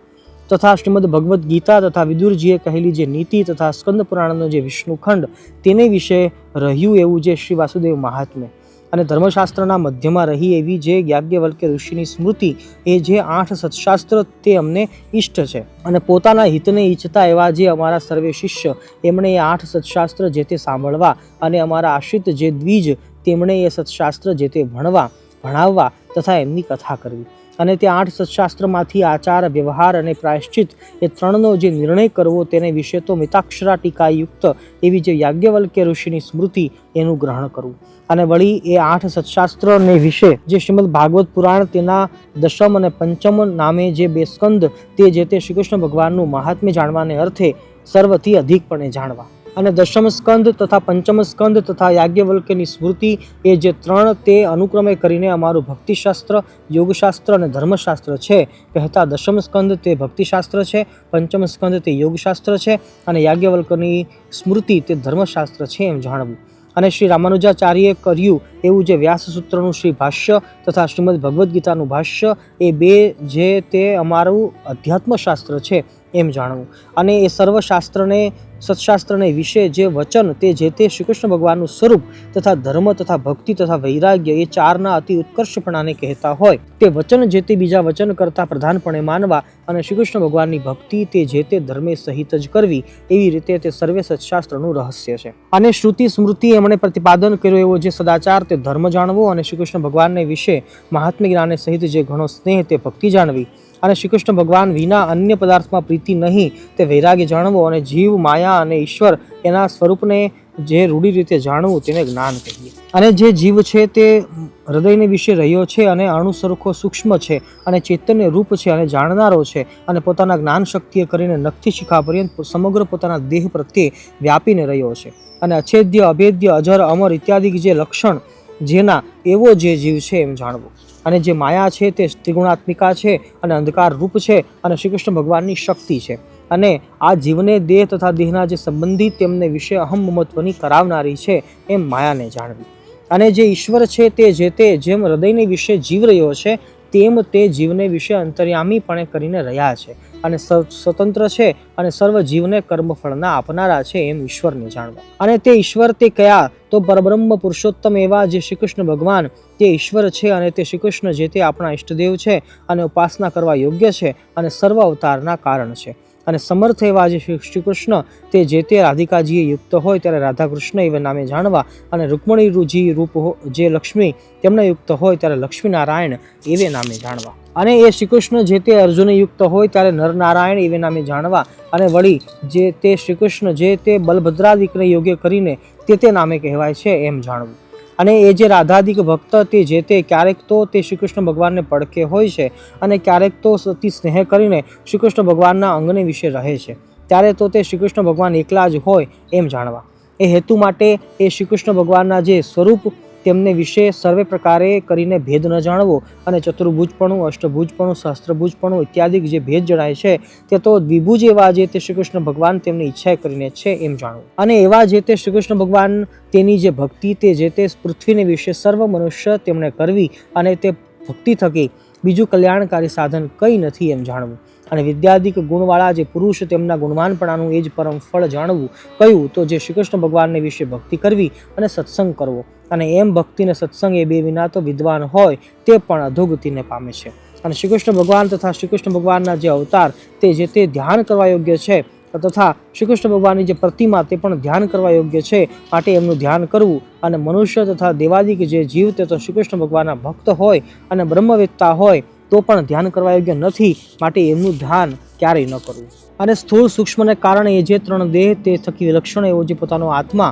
તથા શ્રીમદ ભગવદ્ ગીતા તથા વિદુરજીએ કહેલી જે નીતિ તથા સ્કંદ પુરાણનો જે વિષ્ણુખંડ તેને વિશે રહ્યું એવું જે શ્રી વાસુદેવ મહાત્મ્ય અને ધર્મશાસ્ત્રના મધ્યમાં રહી એવી જે યાજ્ઞવલ્ક્ય ઋષિની સ્મૃતિ એ જે 8 સત્શાસ્ત્ર તે અમને ઈષ્ટ છે અને પોતાના હિતને ઈચ્છતા એવા જે અમારા સર્વે શિષ્ય એમણે એ 8 સત્શાસ્ત્ર જે તે સાંભળવા અને અમારા આશ્રિત જે દ્વિજ તેમણે એ સત્શાસ્ત્ર જે તે ભણાવવા તથા એમની કથા કરવી અને તે 8 સત્શાસ્ત્રમાંથી આચાર, વ્યવહાર અને પ્રાયશ્ચિત એ 3નો જે નિર્ણય કરવો તેને વિશે તો મિતાક્ષરા ટીકા યુક્ત એવી જે યાજ્ઞવલ્ક્ય ઋષિની સ્મૃતિ એનું ગ્રહણ કરવું અને વળી એ 8 સત્શાસ્ત્રને વિશે જે શ્રીમદ ભાગવત પુરાણ તેના 10મ અને 5મ નામે જે 2 સ્કંદ તે જે તે શ્રી કૃષ્ણ ભગવાનનું મહાત્મ્ય જાણવાને અર્થે સર્વથી અધિકપણે જાણવા અને 10મ સ્કંદ તથા 5મ સ્કંદ તથા યાજ્ઞવલ્ક્યની સ્મૃતિ એ જે 3 તે અનુક્રમે કરીને અમારું ભક્તિશાસ્ત્ર, યોગશાસ્ત્ર અને ધર્મશાસ્ત્ર છે. કહેતા 10મ સ્કંદ તે ભક્તિશાસ્ત્ર છે, 5મ સ્કંદ તે યોગશાસ્ત્ર છે અને યાજ્ઞવલ્ક્યની સ્મૃતિ તે ધર્મશાસ્ત્ર છે એમ જાણવું અને શ્રી રામાનુજાચાર્યએ કર્યું એવું જે વ્યાસસૂત્રનું શ્રી ભાષ્ય તથા શ્રીમદ ભગવદ્ ગીતાનું ભાષ્ય એ 2 જે તે અમારું અધ્યાત્મશાસ્ત્ર છે એમ જાણવું અને એ સર્વશાસ્ત્રને સત્શાસ્ત્રને વિશે જે વચન તે જે તે શ્રી કૃષ્ણ ભગવાનનું સ્વરૂપ તથા ધર્મ તથા ભક્તિ તથા વૈરાગ્ય એ 4ના અતિ ઉત્કર્ષપણાને કહેતા હોય તે વચન જે તે બીજા વચન કરતાં પ્રધાનપણે માનવા અને શ્રી કૃષ્ણ ભગવાનની ભક્તિ તે જે તે ધર્મે સહિત જ કરવી એવી રીતે તે સર્વે સત્શાસ્ત્રનું રહસ્ય છે અને શ્રુતિ સ્મૃતિ એમણે પ્રતિપાદન કર્યો એવો જે સદાચાર તે ધર્મ જાણવો અને શ્રી કૃષ્ણ ભગવાનને વિશે મહાત્મ્ય જ્ઞાને સહિત જે ઘણો સ્નેહ તે ભક્તિ જાણવી અને શ્રી કૃષ્ણ ભગવાન વિના અન્ય પદાર્થમાં પ્રીતિ નહીં તે વૈરાગ્ય જાણવો અને જીવ, માયા અને ઈશ્વર એના સ્વરૂપને જે રૂઢી રીતે જાણવું તેને જ્ઞાન કહીએ અને જે જીવ છે તે હૃદયને વિશે રહ્યો છે અને અણુ સરખો સૂક્ષ્મ છે અને ચૈતન્ય રૂપ છે અને જાણનારો છે અને પોતાના જ્ઞાન શક્તિએ કરીને નખથી શિખા પર્યંત સમગ્ર પોતાના દેહ પ્રત્યે વ્યાપીને રહ્યો છે અને અછેદ્ય, અભેદ્ય, અજર, અમર ઇત્યાદિ જે લક્ષણ જેના એવો જે જીવ છે એમ જાણવું અને જે માયા છે તે ત્રિગુણાત્મિકા છે અને અંધકાર રૂપ છે અને શ્રી કૃષ્ણ ભગવાનની શક્તિ છે. અને આ જીવને દેહ તથા દેહના જે સંબંધી તેમને વિશે અહમ મમત્વની કરાવનારી છે એમ માયાને જાણવી. અને જે ઈશ્વર છે તે જેમ હૃદયને વિશે જીવ રહ્યો છે તેમ તે જીવને વિશે અંતર્યામીપણે કરીને રહ્યા છે અને સ્વતંત્ર છે અને સર્વ જીવને કર્મફળના આપનારા છે એમ ઈશ્વરને જાણવા. અને તે ઈશ્વર તે કયા? તો પરબ્રહ્મ પુરુષોત્તમ એવા જે શ્રી કૃષ્ણ ભગવાન તે ઈશ્વર છે અને તે શ્રી કૃષ્ણ જે તે આપણા ઈષ્ટદેવ છે અને ઉપાસના કરવા યોગ્ય છે અને સર્વ અવતારના કારણ છે. અને સમર્થ એવા જે શ્રી કૃષ્ણ તે જે તે રાધિકાજીએ યુક્ત હોય ત્યારે રાધા કૃષ્ણ એવા નામે જાણવા. અને રૂકમણીજી રૂપ જે લક્ષ્મી તેમના યુક્ત હોય ત્યારે લક્ષ્મીનારાયણ એવે નામે જાણવા. અને એ શ્રી કૃષ્ણ જે તે અર્જુન યુક્ત હોય ત્યારે નરનારાયણ એવે નામે જાણવા. અને વળી જે તે શ્રી કૃષ્ણ જે તે બલભદ્રાદિકને યોગ્ય કરીને તે નામે કહેવાય છે એમ જાણવું. અને એ જે રાધાદિક ભક્ત તે જે તે ક્યારેક તો તે શ્રી કૃષ્ણ ભગવાનને પડખે હોય છે અને ક્યારેક તો અતિ સ્નેહ કરીને શ્રી કૃષ્ણ ભગવાનના અંગને વિશે રહે છે, ત્યારે તો તે શ્રી કૃષ્ણ ભગવાન એકલા જ હોય એમ જાણવા. એ હેતુ માટે એ શ્રી કૃષ્ણ ભગવાનના જે સ્વરૂપ તેમને વિશે સર્વે પ્રકારે કરીને ભેદ ન જાણવો અને ચતુર્ભુજપણું, અષ્ટભુજપણું, સહસ્ત્રભુજપણું ઇત્યાદિ જે ભેદ જણાય છે તે તો દ્વિભુજ એવા જે તે શ્રી કૃષ્ણ ભગવાન તેમની ઈચ્છા કરીને છે એમ જાણવું. અને એવા જે તે શ્રી કૃષ્ણ ભગવાન તેની જે ભક્તિ તે જે તે પૃથ્વીને વિશે સર્વ મનુષ્ય તેમણે કરવી અને તે ભક્તિ થકી બીજું કલ્યાણકારી સાધન કંઈ નથી એમ જાણવું. અને વિદ્યાદિક ગુણવાળા જે પુરુષ તેમના ગુણવાનપણાનું એ જ પરમ ફળ જાણવું. કયું? તો જે શ્રી કૃષ્ણ ભગવાનને વિશે ભક્તિ કરવી અને સત્સંગ કરવો. અને એમ ભક્તિ અને સત્સંગ એ બે વિના તો વિદ્વાન હોય તે પણ અધોગતિને પામે છે. અને શ્રી કૃષ્ણ ભગવાન તથા શ્રી કૃષ્ણ ભગવાનના જે અવતાર તે જે તે ધ્યાન કરવા યોગ્ય છે તથા શ્રી કૃષ્ણ ભગવાનની જે પ્રતિમા તે પણ ધ્યાન કરવા યોગ્ય છે, માટે એમનું ધ્યાન કરવું. અને મનુષ્ય તથા દેવાદિક જે જીવ તે તો શ્રી કૃષ્ણ ભગવાનના ભક્ત હોય અને બ્રહ્મવેત્તા હોય તો પણ ધ્યાન કરવા યોગ્ય નથી, માટે એમનું ધ્યાન ક્યારેય ન કરવું. અને સ્થૂળ સૂક્ષ્મને કારણે એ જે ત્રણ દેહ તે થકી વિલક્ષણ એવો જે પોતાનો આત્મા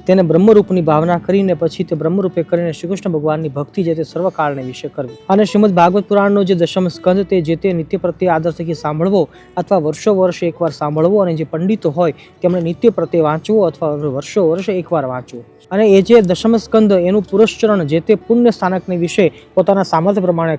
તેને બ્રહ્મરૂપની ભાવના કરીને પછી તે બ્રહ્મરૂપે કરીને શ્રી કૃષ્ણ ભગવાનની ભક્તિ જે તે સર્વકાળને વિશે કરવી. અને શ્રીમદ ભાગવત પુરાણનો જે દશમ સ્કંદ તે જે તે નિત્ય પ્રત્યે આદર થકી સાંભળવો અથવા વર્ષો વર્ષ એકવાર સાંભળવો. અને જે પંડિતો હોય તેમણે નિત્ય પ્રત્યે વાંચવો અથવા વર્ષો વર્ષ એકવાર વાંચવો. અને એ જે દશમ સ્કંદ એનું પુરસ્ચરણ જે તે પુણ્ય સ્થાનકને વિશે પોતાના સામર્થ્ય પ્રમાણે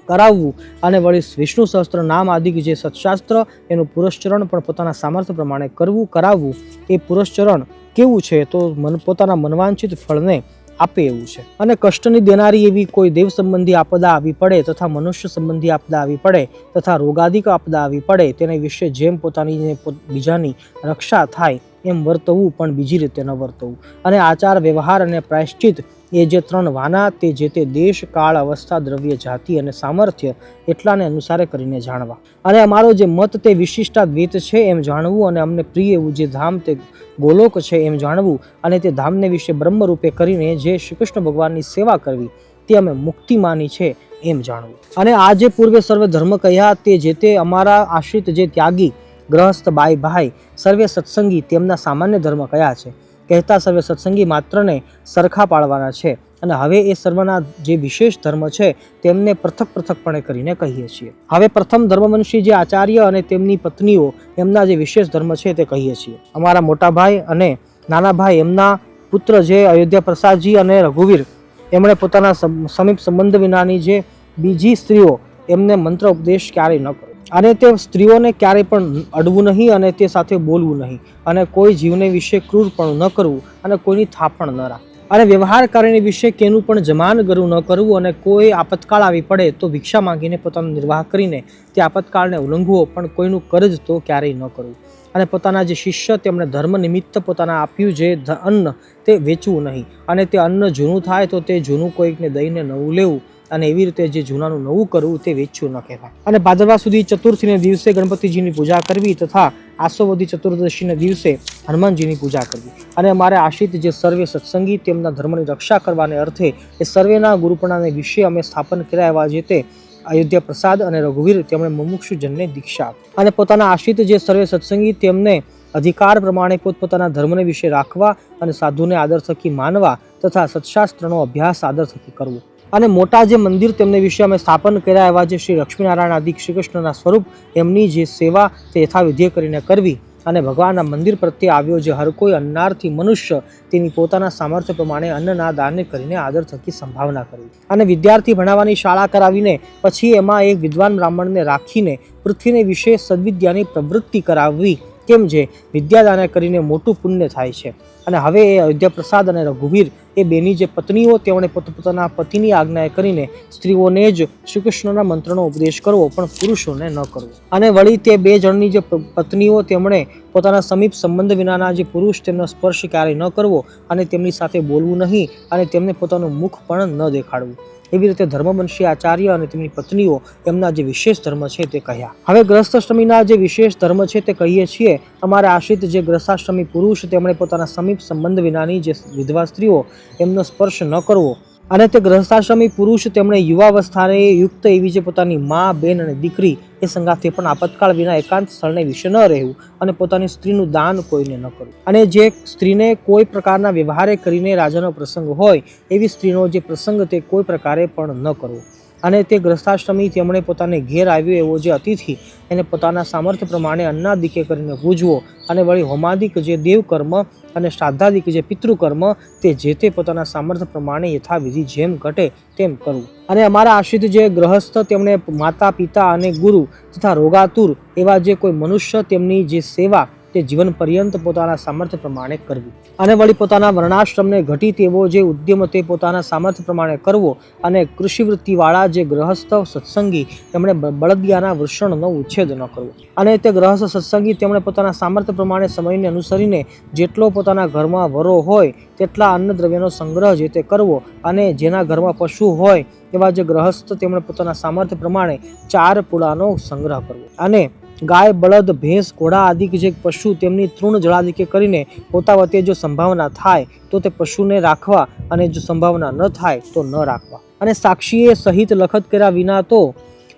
કરાવવું. અને વળી વિષ્ણુ સહસ્ત્ર નામ આદિ જે સત્શાસ્ત્ર એનું પુરસ્ચરણ પણ પોતાના સામર્થ્ય પ્રમાણે કરાવવું. એ પુરસ્ચરણ કેવું છે? તો પોતાના મનવાંછિત ફળને આપે એવું છે. અને કષ્ટની દેનારી એવી કોઈ દેવ સંબંધી આપદા આવી પડે તથા મનુષ્ય સંબંધી આપદા આવી પડે તથા રોગાદિક આપદા આવી પડે તેને વિશે જેમ પોતાની બીજાની રક્ષા થાય એમ વર્તવું, પણ બીજી રીતે ન વર્તવું. અને આચાર, વ્યવહાર અને પ્રાયશ્ચિત એ જે ત્રણ વાના તે જે તે દેશ, કાળ, અવસ્થા, દ્રવ્ય, જાતિ અને સામર્થ્ય એટલાને અનુસારે કરીને જાણવા. અને અમારો જે મત તે વિશિષ્ટાદ્વૈત છે એમ જાણવું. અને અમને પ્રિય એવું જે ધામ તે ગોલોક છે એમ જાણવું. અને તે ધામને વિશે બ્રહ્મરૂપે કરીને જે શ્રી કૃષ્ણ ભગવાનની સેવા કરવી તે અમે મુક્તિ માની છે એમ જાણવું. અને આ જે પૂર્વે સર્વે ધર્મ કહ્યા તે જે તે અમારા આશ્રિત જે ત્યાગી, ગ્રહસ્થ, બાઈ, ભાઈ, સર્વે સત્સંગી તેમના સામાન્ય ધર્મ કયા છે કહેતા સર્વે સત્સંગી માત્રને સરખા પાડવાના છે. અને હવે એ સર્વના જે વિશેષ ધર્મ છે તેમને પૃથકપણે કરીને કહીએ છીએ. હવે પ્રથમ ધર્મવંશી જે આચાર્ય અને તેમની પત્નીઓ એમના જે વિશેષ ધર્મ છે તે કહીએ છીએ. અમારા મોટા ભાઈ અને નાના ભાઈ એમના પુત્ર જે અયોધ્યા પ્રસાદજી અને રઘુવીર એમણે પોતાના સમીપ સંબંધ વિનાની જે બીજી સ્ત્રીઓ એમને મંત્ર ઉપદેશ ક્યારેય ન કર્યો. અને તે સ્ત્રીઓને ક્યારેય પણ અડવું નહીં અને તે સાથે બોલવું નહીં. અને કોઈ જીવને વિશે ક્રૂરપણું ન કરવું અને કોઈની થાપણ ન રાખવી. અને વ્યવહારકારીણી વિશે કેનું પણ જમાન ગરું ન કરવું. અને કોઈ આપતકાળ આવી પડે તો ભિક્ષા માંગીને પોતાનો નિર્વાહ કરીને તે આપતકાળને ઉલ્લંઘવો, પણ કોઈનું કરજ તો ક્યારેય ન કરવું. અને પોતાના જે શિષ્ય તેમણે ધર્મ નિમિત્ત પોતાના આપ્યું જે અન્ન તે વેચવું નહીં. અને તે અન્ન જૂનું થાય તો તે જૂનું કોઈકને દઈને નવું લેવું. અને એવી રીતે જે જૂનાનું નવું કરવું તે વેચવું ન કહેવાય. અને ભાદરવા સુધી ચતુર્થીને દિવસે ગણપતિજીની પૂજા કરવી તથા આસોવદી ચતુર્દશીને દિવસે હનુમાનજીની પૂજા કરવી. અને અમારે આશ્રિત જે સર્વે સત્સંગી તેમના ધર્મની રક્ષા કરવાને અર્થે એ સર્વેના ગુરુપણાને વિશે અમે સ્થાપન કર્યા એવા જે તે અયોધ્યા પ્રસાદ અને રઘુવીર તેમણે મુમુક્ષુજનને દીક્ષા આપી. અને પોતાના આશ્રિત જે સર્વે સત્સંગી તેમને અધિકાર પ્રમાણે પોતપોતાના ધર્મને વિશે રાખવા અને સાધુને આદર થકી માનવા તથા સત્શાસ્ત્રનો અભ્યાસ આદર થકી કરવો. અને મોટા જે મંદિર તેમને વિશે અમે સ્થાપન કર્યા એવા જે શ્રી લક્ષ્મીનારાયણ આદિ શ્રી કૃષ્ણના સ્વરૂપ એમની જે સેવા તે યથાવિધિ કરીને કરવી. અને ભગવાનના મંદિર પ્રત્યે આવ્યો જે હર કોઈ અન્નાર્થી મનુષ્ય તેની પોતાના સામર્થ્ય પ્રમાણે અન્નના દાન કરીને આદર થકી સંભાવના કરવી. અને વિદ્યાર્થી ભણાવવાની શાળા કરાવીને પછી એમાં એક વિદ્વાન બ્રાહ્મણને રાખીને પૃથ્વીને વિશે સદવિદ્યાની પ્રવૃત્તિ કરાવવી, કેમ જે વિદ્યાદાન કરીને મોટું પુણ્ય થાય છે. અને હવે એ અયોધ્યા પ્રસાદ અને રઘુવીર એ બેની જે પત્નીઓ તેમણે પોતપોતાના પતિની આજ્ઞાએ કરીને સ્ત્રીઓને જ શ્રી કૃષ્ણના મંત્રનો ઉપદેશ કરવો, પણ પુરુષોને ન કરવો. અને વળી તે બે જણની જે પત્નીઓ તેમણે પોતાના સમીપ સંબંધ વિનાના જે પુરુષ તેમનો સ્પર્શ ક્યારેય ન કરવો અને તેમની સાથે બોલવું નહીં અને તેમને પોતાનું મુખ પણ ન દેખાડવું. એવી રીતે ધર્મવંશી આચાર્ય અને તેમની પત્નીઓ એમના જે વિશેષ ધર્મ છે તે કહ્યા. હવે ગ્રસ્થાષ્ટમીના જે વિશેષ ધર્મ છે તે કહીએ છીએ. અમારા આશ્રિત જે ગ્રસ્થાષ્ટમી પુરુષ તેમણે પોતાના સમીપ સંબંધ વિનાની જે વિધવા સ્ત્રીઓ એમનો સ્પર્શ ન કરવો. અને તે ગ્રસ્થાશ્રમી પુરુષ તેમણે યુવાવસ્થાને યુક્ત એવી જે પોતાની મા, બેન અને દીકરી એ સંગાથે પણ આપતકાળ વિના એકાંત સ્થળને વિશે ન રહેવું અને પોતાની સ્ત્રીનું દાન કોઈને ન કરવું. અને જે સ્ત્રીને કોઈ પ્રકારના વ્યવહારે કરીને રાજાનો પ્રસંગ હોય એવી સ્ત્રીનો જે પ્રસંગ તે કોઈ પ્રકારે પણ ન કરવો. અને તે ગ્રસ્થાશ્રમી તેમણે પોતાને ઘેર આવ્યો એવો જે અતિથિ એને પોતાના સામર્થ્ય પ્રમાણે અન્નાદિકે કરીને પૂજવો. અને વળી હોમાદિક જે દેવકર્મ અને શ્રાદ્ધાદિક જે પિતૃકર્મ તે જે તે પોતાના સામર્થ્ય પ્રમાણે યથાવિધિ જેમ ઘટે તેમ કરવું. અને અમારા આશ્રિત જે ગ્રહસ્થ તેમણે માતા, પિતા અને ગુરુ તથા રોગાતુર એવા જે કોઈ મનુષ્ય તેમની જે સેવા તે જીવન પર્યંત પોતાના સામર્થ્ય પ્રમાણે કરવી. અને વળી પોતાના વર્ણાશ્રમને ઘટી તેવો જે ઉદ્યમ તે પોતાના સામર્થ્ય પ્રમાણે કરવો. અને કૃષિવૃત્તિવાળા જે ગ્રહસ્થ સત્સંગી તેમણે બળદિયાના વૃષણનો ઉચ્છેદ ન કરવો. અને તે ગ્રહસ્થ સત્સંગી તેમણે પોતાના સામર્થ્ય પ્રમાણે સમયને અનુસરીને જેટલો પોતાના ઘરમાં વરો હોય તેટલા અન્ન દ્રવ્યનો સંગ્રહ જે તે કરવો. અને જેના ઘરમાં પશુ હોય એવા જે ગ્રહસ્થ તેમણે પોતાના સામર્થ્ય પ્રમાણે 4 પુડાનો સંગ્રહ કરવો. અને ગાય, બળદ, ભેંસ, ઘોડા આદિ જે પશુ તેમની તૃણ જળાદિકે કરીને પોતા વતે જો સંભાવના થાય તો તે પશુને રાખવા, અને જો સંભાવના ન થાય તો ન રાખવા. અને સાક્ષીએ સહિત લખત કર્યા વિના તો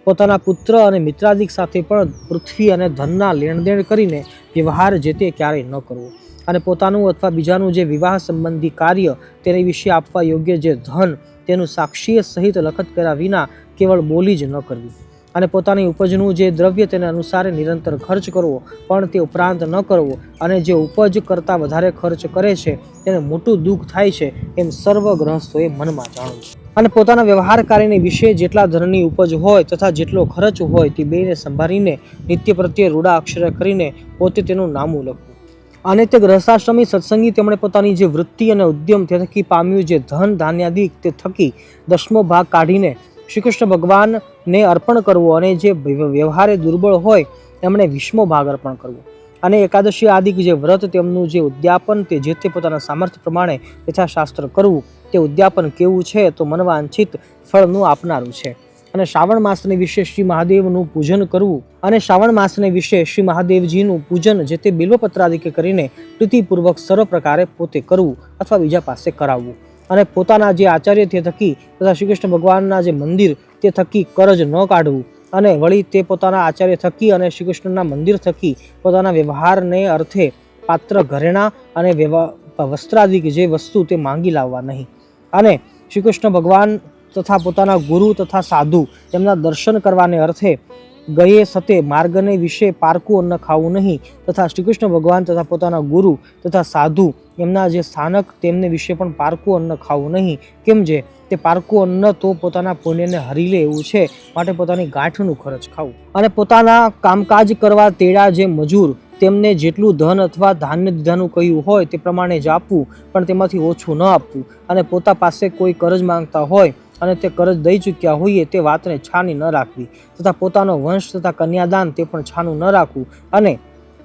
પોતાના પુત્ર અને મિત્રાદિક સાથે પણ પૃથ્વી અને ધનના લેણદેણ કરીને વ્યવહાર જે તે ક્યારેય ન કરવો. અને પોતાનું અથવા બીજાનું જે વિવાહ સંબંધી કાર્ય તેની વિશે આપવા યોગ્ય જે ધન તેનું સાક્ષીએ સહિત લખત કર્યા વિના કેવળ બોલી જ ન કરવી. અને પોતાની ઉપજનું જે દ્રવ્ય તેને અનુસારે નિરંતર ખર્ચ કરવો, પણ તે ઉપરાંત ન કરવો. અને જે ઉપજ કરતાં વધારે ખર્ચ કરે છે તેને મોટું દુઃખ થાય છે એમ સર્વ ગ્રહસ્થોએ મનમાં જાણવું. અને પોતાના વ્યવહાર કાર્યને વિશે જેટલા ધનની ઉપજ હોય તથા જેટલો ખર્ચ હોય તે બેને સંભાળીને નિત્ય પ્રત્યે રૂડા અક્ષરે કરીને પોતે તેનું નામું લખવું. અને તે ગ્રહસ્થાશ્રમી સત્સંગી તેમણે પોતાની જે વૃત્તિ અને ઉદ્યમ તે થકી પામ્યું જે ધન ધાન્યાદિક તે થકી 10મો ભાગ કાઢીને શ્રી કૃષ્ણ ભગવાનને અર્પણ કરવો. અને જે વ્યવહારે દુર્બળ હોય એમણે 20મો ભાગ અર્પણ કરવો. અને એકાદશી આદિક જે વ્રત તેમનું જે ઉદ્યાપન તે જે તે પોતાના સામર્થ્ય પ્રમાણે યથાશાસ્ત્ર કરવું. તે ઉદ્યાપન કેવું છે તો મનવાંછિત ફળનું આપનારું છે. અને શ્રાવણ માસને વિશે શ્રી મહાદેવનું પૂજન કરવું. અને શ્રાવણ માસને વિશે શ્રી મહાદેવજીનું પૂજન જે તે બિલ્વપત્રાદિકે કરીને પ્રીતિપૂર્વક સર્વ પ્રકારે પોતે કરવું અથવા બીજા પાસે કરાવવું. અને પોતાના જે આચાર્ય તે થકી તથા શ્રી કૃષ્ણ ભગવાનના જે મંદિર તે થકી કરજ ન કાઢવું. અને વળી તે પોતાના આચાર્ય થકી અને શ્રી કૃષ્ણના મંદિર થકી પોતાના વ્યવહારને અર્થે પાત્ર, ઘરેણા અને વસ્ત્રાદિક જે વસ્તુ તે માંગી લાવવા નહીં. અને શ્રી કૃષ્ણ ભગવાન તથા પોતાના ગુરુ તથા સાધુ તેમના દર્શન કરવાને અર્થે ગયે સતે માર્ગને વિશે પારકું અન્ન ખાવું નહીં. તથા શ્રી કૃષ્ણ ભગવાન તથા પોતાના ગુરુ તથા સાધુ એમના જે સ્થાનક તેમને વિશે પણ પારકું અન્ન ખાવું નહીં. કેમ જે તે પારકું અન્ન તો પોતાના પુણ્યને હરી લે એવું છે, માટે પોતાની ગાંઠનું ખર્ચ ખાવું. અને પોતાના કામકાજ કરવા તેડા જે મજૂર તેમને જેટલું ધન અથવા ધાન્ય દીધાનું કહ્યું હોય તે પ્રમાણે જ આપવું, પણ તેમાંથી ઓછું ન આપવું. અને પોતા પાસે કોઈ કરજ માંગતા હોય અને તે કરજ દઈ ચૂક્યા હોઈએ તે વાતને છાની ન રાખવી. તથા પોતાનો વંશ તથા કન્યાદાન તે પણ છાનું ન રાખવું. અને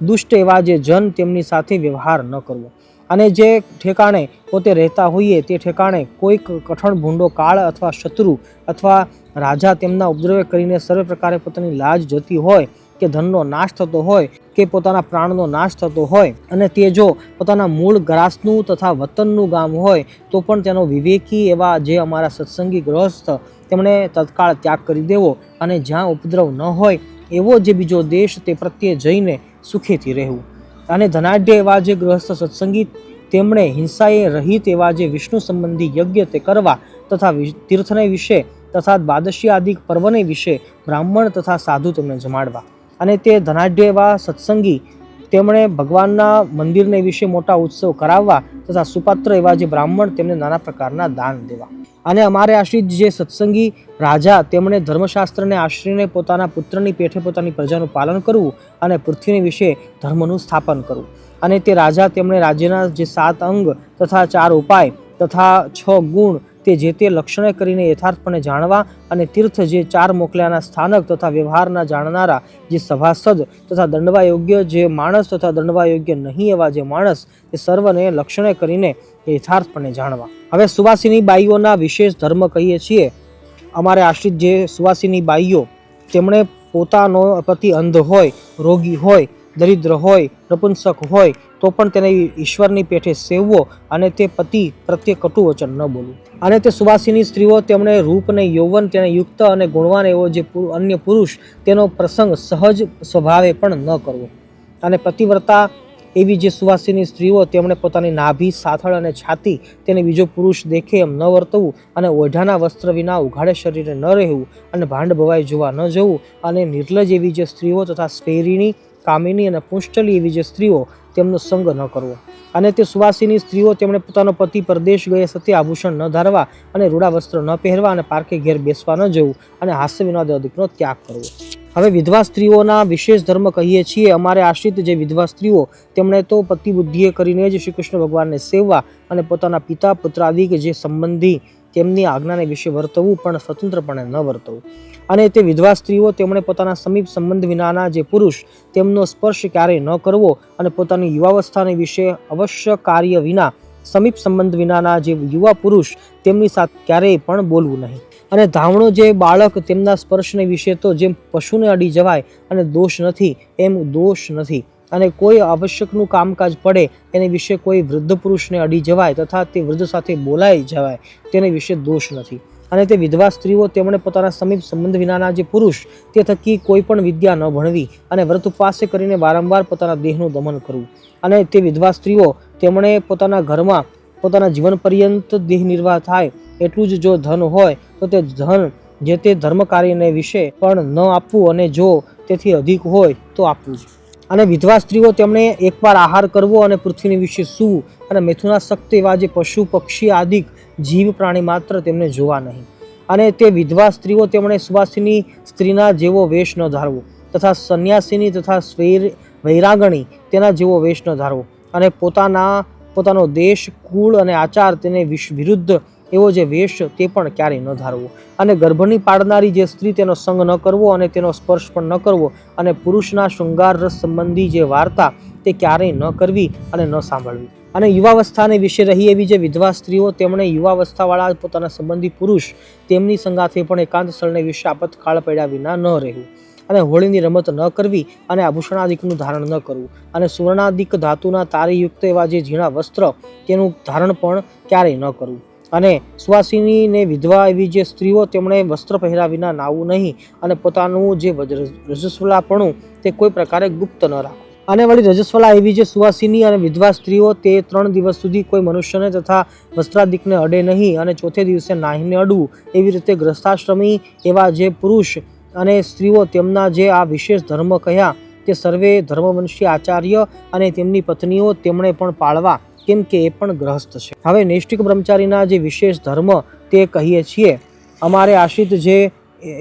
દુષ્ટ એવા જે જન તેમની સાથે વ્યવહાર ન કરવો. અને જે ઠેકાણે પોતે રહેતા હોઈએ તે ઠેકાણે કોઈક કઠણ ભૂંડો કાળ અથવા શત્રુ અથવા રાજા તેમના ઉપદ્રવે કરીને સર્વ પ્રકારે પોતાની લાજ જતી હોય કે ધનનો નાશ થતો હોય કે પોતાના પ્રાણનો નાશ થતો હોય, અને તે જો પોતાના મૂળ ગ્રાસનું તથા વતનનું ગામ હોય તો પણ તેનો વિવેકી એવા જે અમારા સત્સંગી ગ્રહસ્થ તેમણે તત્કાળ ત્યાગ કરી દેવો. અને જ્યાં ઉપદ્રવ ન હોય એવો જે બીજો દેશ તે પ્રત્યે જઈને સુખેથી રહેવું. અને ધનાઢ્ય એવા જે ગ્રહસ્થ સત્સંગી તેમણે હિંસાએ રહિત એવા જે વિષ્ણુ સંબંધી યજ્ઞ તે કરવા તથા તીર્થને વિશે તથા દ્વાદશી આદિક પર્વને વિશે બ્રાહ્મણ તથા સાધુ તેમને જમાડવા. અને તે ધનાઢ્ય એવા સત્સંગી તેમણે ભગવાનના મંદિરને વિશે મોટા ઉત્સવ કરાવવા તથા સુપાત્ર એવા જે બ્રાહ્મણ તેમને નાના પ્રકારના દાન દેવા. અને અમારે આશ્રિત જે સત્સંગી રાજા તેમણે ધર્મશાસ્ત્રને આશ્રયને પોતાના પુત્રની પેઠે પોતાની પ્રજાનું પાલન કરવું અને પૃથ્વીની વિશે ધર્મનું સ્થાપન કરવું. અને તે રાજા તેમણે રાજ્યના જે 7 અંગ તથા 4 ઉપાય તથા 6 ગુણ તે જે તે લક્ષણે કરીને યથાર્થપણે જાણવા અને તીર્થ જે 4 મોકલ્યાના સ્થાનક તથા વ્યવહારના જાણનારા જે સભાસદ તથા દંડવા યોગ્ય જે માણસ તથા દંડવા યોગ્ય નહીં એવા જે માણસ એ સર્વને લક્ષણે કરીને યથાર્થપણે જાણવા. હવે સુવાસિની બાઈઓના વિશેષ ધર્મ કહીએ છીએ. અમારે આશ્રિત જે સુવાસિની બાઈઓ તેમણે પોતાનો પતિ અંધ હોય, રોગી હોય, દરિદ્ર હોય, નપુંસક હોય તો પણ તેને ઈશ્વરની પેઠે સેવવો અને તે પતિ પ્રત્યે કટુ વચન ન બોલવું. અને તે સુવાસિની સ્ત્રીઓ તેમણે રૂપ ને યૌવન તેને યુક્ત અને ગુણવાન એવો જે અન્ય પુરુષ તેનો પ્રસંગ સહજ સ્વભાવે પણ ન કરવો. અને પતિવ્રતા એવી જે સુવાસિની સ્ત્રીઓ તેમણે પોતાની નાભી, સાથળ અને છાતી તેને બીજો પુરુષ દેખે એમ ન વર્તવું અને ઓઢાના વસ્ત્ર વિના ઉઘાડે શરીરે ન રહેવું અને ભાંડ ભવાઈ જોવા ન જવું. અને નિર્લજ એવી જે સ્ત્રીઓ તથા સ્પેરીણી, કામિની અને પુંષ્ટલી એવી જે સ્ત્રીઓ તેમનો સંગ ન કરવો. અને તે સુવાસિની સ્ત્રીઓ તેમણે પોતાનો પતિ પરદેશ ગયે સત્ય આભૂષણ ન ધારવા અને રૂડા વસ્ત્ર ન પહેરવા અને પારકે ઘેર બેસવા ન જવું અને હાસ્ય વિનોદ અધિકનો ત્યાગ કરવો. હવે વિધવા સ્ત્રીઓના વિશેષ ધર્મ કહીએ છીએ. અમારે આશ્રિત જે વિધવા સ્ત્રીઓ તેમણે તો પતિ બુદ્ધિએ કરીને જ શ્રી કૃષ્ણ ભગવાનને સેવવા અને પોતાના પિતા પુત્રાદિક જે સંબંધી તેમની આજ્ઞાને વિશે વર્તવું પણ સ્વતંત્રપણે ન વર્તવું. અને તે વિધવા સ્ત્રીઓ તેમણે પોતાના સમીપ સંબંધ વિનાના જે પુરુષ તેમનો સ્પર્શ ક્યારેય ન કરવો અને પોતાની યુવાવસ્થાને વિશે અવશ્ય કાર્ય વિના સમીપ સંબંધ વિનાના જે યુવા પુરુષ તેમની સાથે ક્યારેય પણ બોલવું નહીં. અને ધાવણો જે બાળક તેમના સ્પર્શને વિશે તો જેમ પશુને અડી જવાય અને દોષ નથી એમ દોષ નથી. અને કોઈ આવશ્યકનું કામકાજ પડે એને વિશે કોઈ વૃદ્ધ પુરુષને અડી જવાય તથા તે વૃદ્ધ સાથે બોલાઈ જવાય તેને વિશે દોષ નથી. અને તે વિધવા સ્ત્રીઓ તેમણે પોતાના સમીપ સંબંધ વિનાના જે પુરુષ તે થકી કોઈ પણ વિદ્યા ન ભણવી અને વ્રત ઉપવાસે કરીને વારંવાર પોતાના દેહનું દમન કરવું. અને તે વિધવા સ્ત્રીઓ તેમણે પોતાના ઘરમાં પોતાના જીવન પર્યંત દેહ નિર્વાહ થાય એટલું જ જો ધન હોય તો તે ધન જે તે ધર્મ કાર્યને વિશે પણ ન આપવું અને જો તેથી અધિક હોય તો આપવું. અને વિધવા સ્ત્રીઓ તેમણે એકવાર આહાર કરવો અને પૃથ્વીની વિશે સૂવું અને મિથુનાસક્ત એવા જે પશુ પક્ષી આદિક જીવ પ્રાણી માત્ર તેમને જોવા નહીં. અને તે વિધવા સ્ત્રીઓ તેમણે સુવાસિની સ્ત્રીના જેવો વેશ ન ધારવો તથા સંન્યાસીની તથા વૈરાગણી તેના જેવો વેશ ન ધારવો. અને પોતાનો દેશ, કુળ અને આચાર તેને વિરુદ્ધ એવો જે વેશ તે પણ ક્યારેય ન ધારવો. અને ગર્ભની પાડનારી જે સ્ત્રી તેનો સંગ ન કરવો અને તેનો સ્પર્શ પણ ન કરવો. અને પુરુષના શૃંગાર રસ સંબંધી જે વાર્તા તે ક્યારેય ન કરવી અને ન સાંભળવી. અને યુવાવસ્થાને વિશે રહી એવી જે વિધવા સ્ત્રીઓ તેમણે યુવાવસ્થાવાળા પોતાના સંબંધી પુરુષ તેમની સંગાથે પણ એકાંત સ્થળને વિશે આપતકાળ પડ્યા વિના ન રહેવું. અને હોળીની રમત ન કરવી અને આભૂષણાદિકનું ધારણ ન કરવું. અને સુવર્ણાદિક ધાતુના તારીયુક્ત એવા જે ઝીણા વસ્ત્ર તેનું ધારણ પણ ક્યારેય ન કરવું. અને સુવાસિની ને વિધવા એવી જે સ્ત્રીઓ તેમણે વસ્ત્ર પહેર્યા વિના નાવું નહીં અને પોતાનું જે રજસ્વલાપણું તે કોઈ પ્રકારે ગુપ્ત ન રાખવું. અને વળી રજસ્વલા એવી જે સુવાસિની અને વિધવા સ્ત્રીઓ તે 3 દિવસ સુધી કોઈ મનુષ્યને તથા વસ્ત્રાદિકને અડે નહીં અને ચોથે દિવસે નાહીને અડવું. એવી રીતે ગ્રસ્તાશ્રમી એવા જે પુરુષ અને સ્ત્રીઓ તેમના જે આ વિશેષ ધર્મ કહ્યા તે સર્વે ધર્મવંશી આચાર્ય અને તેમની પત્નીઓ તેમણે પણ પાળવા, કેમ કે એ પણ ગ્રહસ્થ છે. હવે નૈષ્ઠિક બ્રહ્મચારીના જે વિશેષ ધર્મ તે કહીએ છીએ. અમારે આશ્રિત જે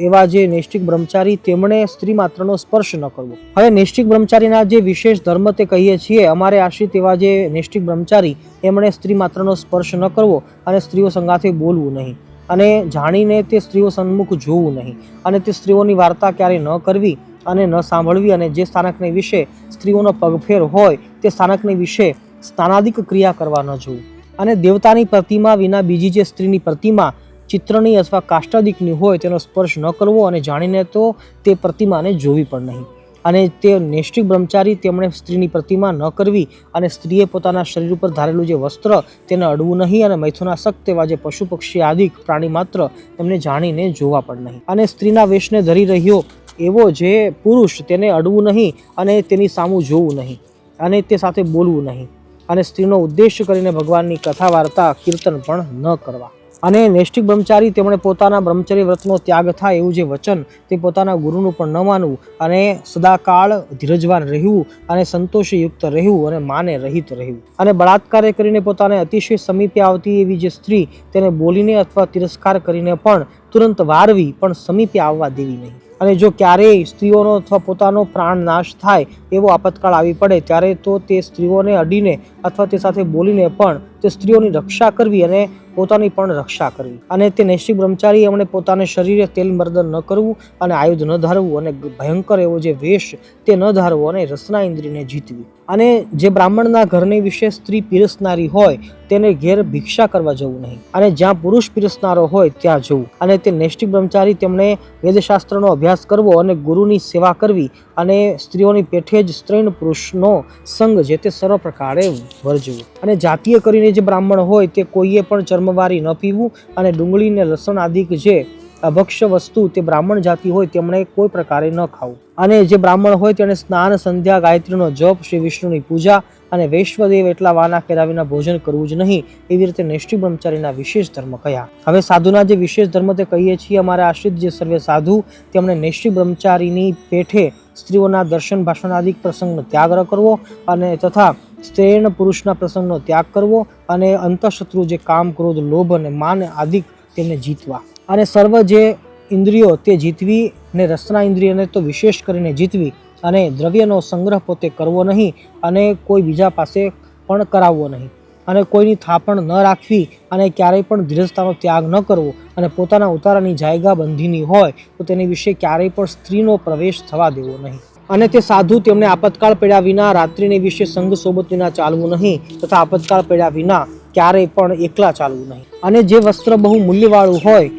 એવા જે નૈષ્ઠિક બ્રહ્મચારી તેમણે સ્ત્રી માત્રનો સ્પર્શ ન કરવો. હવે નૈષ્ઠિક બ્રહ્મચારીના જે વિશેષ ધર્મ તે કહીએ છીએ. અમારે આશ્રિત એવા જે નૈષ્ઠિક બ્રહ્મચારી એમણે સ્ત્રી માત્રનો સ્પર્શ ન કરવો અને સ્ત્રીઓ સંગાથે બોલવું નહીં અને જાણીને તે સ્ત્રીઓ સન્મુખ જોવું નહીં અને તે સ્ત્રીઓની વાર્તા ક્યારેય ન કરવી અને ન સાંભળવી. અને જે સ્થાનકને વિશે સ્ત્રીઓનો પગફેર હોય તે સ્થાનકને વિશે સ્નાનાદિક ક્રિયા કરવા ન જોવું. અને દેવતાની પ્રતિમા વિના બીજી જે સ્ત્રીની પ્રતિમા ચિત્રની અથવા કાષ્ટાદિકની હોય તેનો સ્પર્શ ન કરવો અને જાણીને તો તે પ્રતિમાને જોવી પણ નહીં. અને તે નૈષ્ઠિક બ્રહ્મચારી તેમણે સ્ત્રીની પ્રતિમા ન કરવી અને સ્ત્રીએ પોતાના શરીર ઉપર ધારેલું જે વસ્ત્ર તેને અડવું નહીં અને મૈથુનાસક્ત એવા જે પશુ પક્ષી આદિક પ્રાણી માત્ર એમને જાણીને જોવા પણ નહીં. અને સ્ત્રીના વેશને ધરી રહ્યો એવો જે પુરુષ તેને અડવું નહીં અને તેની સામું જોવું નહીં અને તે સાથે બોલવું નહીં. અને સ્ત્રીનો ઉદ્દેશ કરીને ભગવાનની કથા વાર્તા કીર્તન પણ ન કરવા. અને નૈષ્ઠિક બ્રહ્મચારી તેમણે પોતાના બ્રહ્મચર્ય વ્રતનો ત્યાગ થાય એવું જે વચન તે પોતાના ગુરુનું પણ ન માનવું અને સદાકાળ ધીરજવાન રહેવું અને સંતોષયુક્ત રહેવું અને માને રહિત રહેવું અને બળાત્કાર કરીને પોતાને અતિશય સમીપે આવતી એવી જે સ્ત્રી તેને બોલીને અથવા તિરસ્કાર કરીને પણ તુરંત વારવી પણ સમીપે આવવા દેવી નહીં. અને જો ક્યારેય સ્ત્રીઓનો અથવા પોતાનો પ્રાણ નાશ થાય એવો આપતકાળ આવી પડે ત્યારે તો તે સ્ત્રીઓને અડીને અથવા તે સાથે બોલીને પણ તે સ્ત્રીઓની રક્ષા કરવી અને પોતાની પણ રક્ષા કરવી. અને તે નૈષ્ઠિક બ્રહ્મચારી એમણે પોતાને શરીરે તેલ મર્દન ન કરવું અને આયુધ ન ધારવું અને ભયંકર એવો જે વેશ તે ન ધારવો અને રસના ઇન્દ્રિયને જીતવી. અને જે બ્રાહ્મણના ઘરની વિશે સ્ત્રી પીરસનારી હોય તેને ઘેર ભિક્ષા કરવા જવું નહીં અને જ્યાં પુરુષ પીરસનારો હોય ત્યાં જવું. અને તે નૈષ્ઠિક બ્રહ્મચારી તેમણે વેદશાસ્ત્રનો અભ્યાસ કરવો અને ગુરુની સેવા કરવી અને સ્ત્રીઓની પેઠે જ સ્ત્રીણ પુરુષનો સંગ જે તે સર્વ પ્રકારે વર્જવું. અને જાતીય કરીને જે બ્રાહ્મણ હોય તે કોઈએ પણ ચર્મવારી ન પીવું અને ડુંગળી ને લસણ આદિ જે અભક્ષ્ય વસ્તુ તે બ્રાહ્મણ જાતિ હોય તેમણે કોઈ પ્રકારે ન ખાવું. અને જે બ્રાહ્મણ હોય તેણે સ્નાન સંધ્યા ગાયત્રીનો જપ શ્રી વિષ્ણુની પૂજા અને વૈશ્વદેવ એટલા વાના કર્યા વિના ભોજન કરવું જ નહીં. એવી રીતે નૈષ્ઠિક બ્રહ્મચારીના વિશેષ ધર્મ કયા. હવે સાધુના જે વિશેષ ધર્મ તે કહીએ છીએ. અમારા આશ્રિત જે સર્વે સાધુ તેમણે નૈષ્ઠિક બ્રહ્મચારીની પેઠે સ્ત્રીઓના દર્શન ભાષણાદિક પ્રસંગનો ત્યાગ ન કરવો અને તથા સ્ત્રીણ પુરુષના પ્રસંગનો ત્યાગ કરવો અને અંતઃશત્રુ જે કામ ક્રોધ લોભ અને માન આદિક તેમને જીતવા અને સર્વ જે ઇન્દ્રિયો તે જીતવી ને રસના ઇન્દ્રિયને તો વિશેષ કરીને જીતવી અને દ્રવ્યનો સંગ્રહ પોતે કરવો નહીં અને કોઈ બીજા પાસે પણ કરાવવો નહીં અને કોઈની થાપણ ન રાખવી અને ક્યારેય પણ ધીરજતાનો ત્યાગ ન કરવો અને પોતાના ઉતારાની જાયગા બંધીની હોય તો તેની વિશે ક્યારેય પણ સ્ત્રીનો પ્રવેશ થવા દેવો નહીં. અને તે સાધુ તેમને આપતકાળ પડ્યા વિના રાત્રિને વિશે સંઘ સોબત વિના ચાલવું નહીં તથા આપતકાળ પડ્યા વિના ક્યારેય પણ એકલા ચાલવું નહીં. અને જે વસ્ત્ર બહુ મૂલ્યવાળું હોય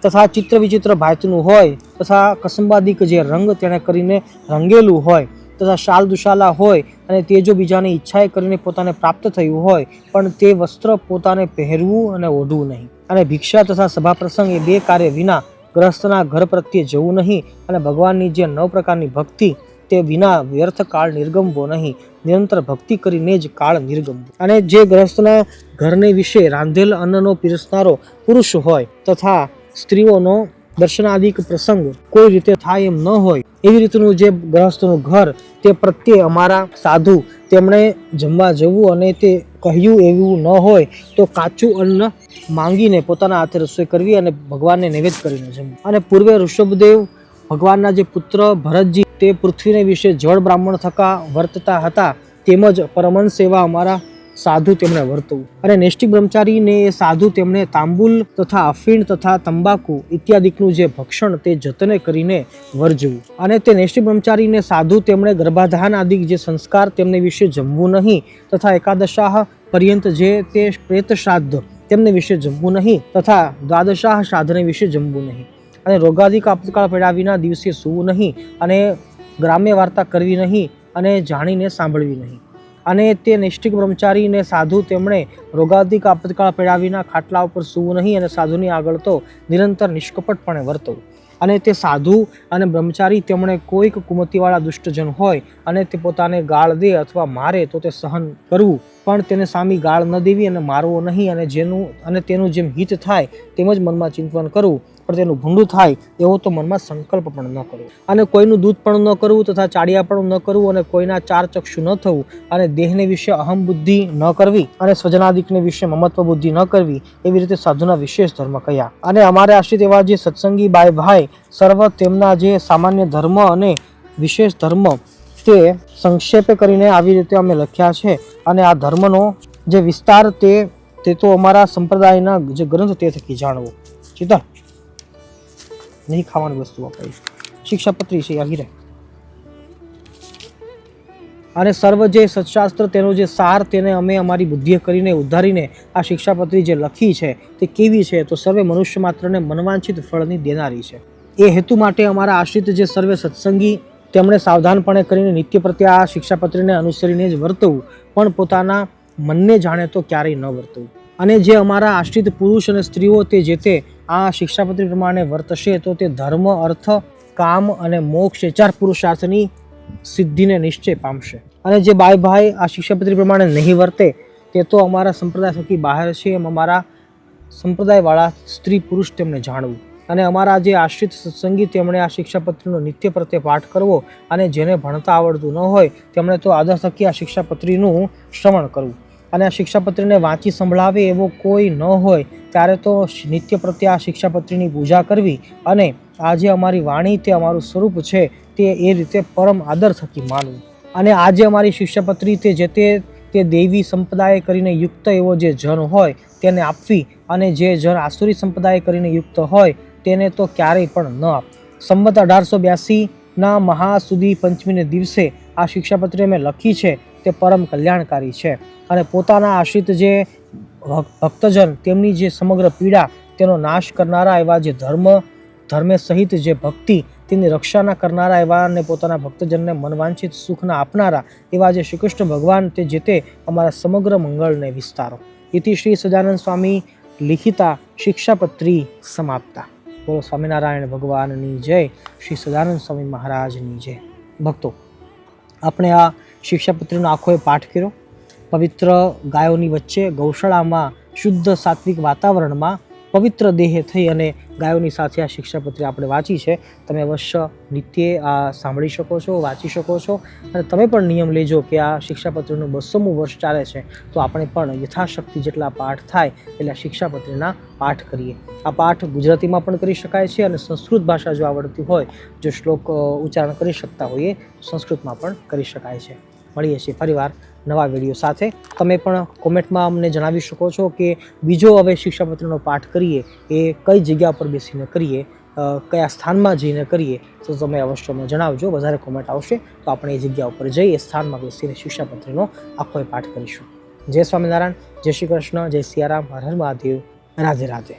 તથા ચિત્ર વિચિત્ર ભાતનું હોય તથા કસંબાદિક જે રંગ તેણે કરીને રંગેલું હોય તથા શાલ દુશાલા હોય અને તે જો બીજાની ઈચ્છાએ કરીને પોતાને પ્રાપ્ત થયું હોય પણ તે વસ્ત્ર પોતાને પહેરવું અને ઓઢવું નહીં. અને ભિક્ષા તથા સભા પ્રસંગ એ બે કાર્ય વિના ગ્રહસ્થના ઘર પ્રત્યે જવું નહીં અને ભગવાનની જે 9 પ્રકારની ભક્તિ તે વિના વ્યર્થ કાળ નિર્ગમવો નહીં. નિરંતર ભક્તિ કરીને જ કાળ નિર્ગમવો. અને જે ગ્રહસ્થના ઘરને વિશે રાંધેલ અન્નનો પીરસનારો પુરુષ હોય તથા સ્ત્રીઓનો દર્શનાદિક પ્રસંગ કોઈ રીતે થાય એમ ન હોય એવી રીતનું જે ગ્રહસ્થનું ઘર તે પ્રત્યે અમારા સાધુ તેમણે જમવા જવું અને તે કહ્યું એવું ન હોય તો કાચું અન્ન માંગીને પોતાના હાથે રસોઈ કરવી અને ભગવાનને નૈવેદ્ય કરીને જમવું. અને પૂર્વે ઋષભદેવ ભગવાનના જે પુત્ર ભરતજી તે પૃથ્વીને વિશે જળ બ્રાહ્મણ થકા વર્તતા હતા તેમજ પરમહંસ સેવા અમારા સાધુ તેમણે વર્તવું. અને નૈષ્ઠિક બ્રહ્મચારીને એ સાધુ તેમણે તાંબુલ તથા અફીણ તથા તંબાકુ ઇત્યાદિકનું જે ભક્ષણ તે જતને કરીને વર્જવું. અને તે નૈષ્ઠિક બ્રહ્મચારીને સાધુ તેમણે ગર્ભાધાન આદિ જે સંસ્કાર તેમને વિશે જમવું નહીં તથા એકાદશાહ પર્યંત જે તે પ્રેત શ્રાદ્ધ તેમને વિશે જમવું નહીં તથા દ્વાદશાહ શ્રાદ્ધને વિશે જમવું નહીં. અને રોગાદિક આપતકાળ પડ્યા વિના દિવસે સૂવું નહીં અને ગ્રામ્ય વાર્તા કરવી નહીં અને જાણીને સાંભળવી નહીં. અને તે નૈષ્ઠિક બ્રહ્મચારીને સાધુ તેમણે રોગાદિક આપતકાળ પડ્યા વિના ખાટલા ઉપર સૂવું નહીં અને સાધુની આગળ તો નિરંતર નિષ્કપટપણે વર્તવું. અને તે સાધુ અને બ્રહ્મચારી તેમણે કોઈક કુમતિવાળા દુષ્ટજન હોય અને તે પોતાને ગાળ દે અથવા મારે તો તે સહન કરવું પણ તેને સામી ગાળ ન દેવી અને મારવો નહીં અને તેનું જેમ હિત થાય તેમ જ મનમાં ચિંતન કરવું પણ તેનું ભૂંડું થાય એવો તો મનમાં સંકલ્પ પણ ન કરવો. અને કોઈનું દૂધ પણ ન કરવું તથા ચાડિયાપણું ન કરવું અને કોઈના ચાર ચક્ષુ ન થવું અને દેહને વિશે અહમ બુદ્ધિ ન કરવી અને સ્વજનાદિકને વિશે મમત્વ બુદ્ધિ ન કરવી. એવી રીતે સાધુના વિશેષ ધર્મ કયા. અને અમારે આશ્રિત એવા જે સત્સંગી ભાઈ સર્વ તેમના જે સામાન્ય ધર્મ અને વિશેષ ધર્મ તે સંક્ષેપે કરીને આવી રીતે અમે લખ્યા છે. અને આ ધર્મનો જે વિસ્તાર તે તો અમારા સંપ્રદાયના જે ગ્રંથ તે થકી જાણવો. ચિતા નહીં ખાવાની વસ્તુ વાપરી શિક્ષાપત્રી છે આગીરે. અને સર્વ જે સત્શાસ્ત્ર તેનો જે સાર તેને અમે અમારી બુદ્ધિએ કરીને ઉદ્ધારીને આ શિક્ષાપત્રી જે લખી છે તે કેવી છે તો સર્વે મનુષ્ય માત્રને મનવાંછિત ફળની દેનારી છે. એ હેતુ માટે અમારા આશ્રિત જે સર્વે સત્સંગી તેમણે સાવધાનપણે કરીને નિત્ય પ્રત્યે આ શિક્ષાપત્રીને અનુસરીને જ વર્તવું પણ પોતાના મનને જાણે તો ક્યારેય ન વર્તવું. અને જે અમારા આશ્રિત પુરુષ અને સ્ત્રીઓ તે જે તે આ શિક્ષાપત્રી પ્રમાણે વર્તશે તો તે ધર્મ અર્થ કામ અને મોક્ષ એ 4 પુરુષાર્થની સિદ્ધિને નિશ્ચય પામશે. અને જે ભાઈ આ શિક્ષાપત્રી પ્રમાણે નહીં વર્તે તે તો અમારા સંપ્રદાય થકી બહાર છે એમ અમારા સંપ્રદાયવાળા સ્ત્રી પુરુષ તેમને જાણવું અને અમારા જે આશ્રિત સત્સંગી તેમણે આ શિક્ષાપત્રીનો નિત્ય પ્રત્યે પાઠ કરવો અને જેને ભણતા આવડતું ન હોય તેમણે તો આદર થકી આ શિક્ષાપત્રીનું શ્રવણ કરવું અને આ શિક્ષાપત્રીને વાંચી સંભળાવે એવો કોઈ ન હોય ત્યારે તો નિત્ય પ્રત્યે આ શિક્ષાપત્રીની પૂજા કરવી અને આ જે અમારી વાણી તે અમારું સ્વરૂપ છે તે એ રીતે પરમ આદર થકી માનવું અને આ જે અમારી શિક્ષાપત્રી તે દૈવી સંપ્રદાય કરીને યુક્ત એવો જે જન હોય તેને આપવી અને જે જન આસુરી સંપ્રદાય કરીને યુક્ત હોય તેને તો ક્યારેય પણ ન આપવી. સંવત 1882ના મહાસુદી પંચમીને દિવસે આ શિક્ષાપત્રી અમે લખી છે તે પરમ કલ્યાણકારી છે અને પોતાના આશ્રિત જે ભક્તજન તેમની જે સમગ્ર પીડા તેનો નાશ કરનારા એવા જે ધર્મે સહિત જે ભક્તિ તેની રક્ષાના કરનારા એવા અને પોતાના ભક્તજનને મનવાંછિત સુખના આપનારા એવા જે શ્રી કૃષ્ણ ભગવાન તે જે તે અમારા સમગ્ર મંગળને વિસ્તારો. ઇતિ શ્રી સજાનંદ સ્વામી લિખિતા શિક્ષાપત્રી સમાપ્તા. બોલો સ્વામિનારાયણ ભગવાનની જય, શ્રી સદાનંદ સ્વામી મહારાજની જય. ભક્તો, આપણે આ શિક્ષાપત્રીનો આખો પાઠ કર્યો. પવિત્ર ગાયોની વચ્ચે ગૌશાળામાં શુદ્ધ સાત્વિક વાતાવરણમાં પવિત્ર દેહે થઈ અને ગાયોની સાથે આ શિક્ષાપત્રી આપણે વાંચી છે. તમે અવશ્ય નિત્યે આ સાંભળી શકો છો, વાંચી શકો છો અને તમે પણ નિયમ લેજો કે આ શિક્ષાપત્રીનું 200મું વર્ષ ચાલે છે તો આપણે પણ યથાશક્તિ જેટલા પાઠ થાય એટલે શિક્ષાપત્રીના પાઠ કરીએ. આ પાઠ ગુજરાતીમાં પણ કરી શકાય છે અને સંસ્કૃત ભાષા જો આવડતી હોય, જો શ્લોક ઉચ્ચારણ કરી શકતા હોઈએ તો સંસ્કૃતમાં પણ કરી શકાય છે. મળીએ છીએ ફરીવાર નવા વિડીયો સાથે. તમે પણ કોમેન્ટમાં અમને જણાવી શકો છો કે બીજો હવે શિક્ષાપત્રીનો પાઠ કરીએ એ કઈ જગ્યા પર બેસીને કરીએ, કયા સ્થાનમાં જઈને કરીએ તો તમે અવશ્ય અમને જણાવજો. વધારે કોમેન્ટ આવશે તો આપણે એ જગ્યા ઉપર જઈ એ સ્થાનમાં બેસીને શિક્ષાપત્રીનો આખો પાઠ કરીશું. જય સ્વામિનારાયણ, જય શ્રી કૃષ્ણ, જય સિયારામ, હર હર મહાદેવ, રાધે રાધે.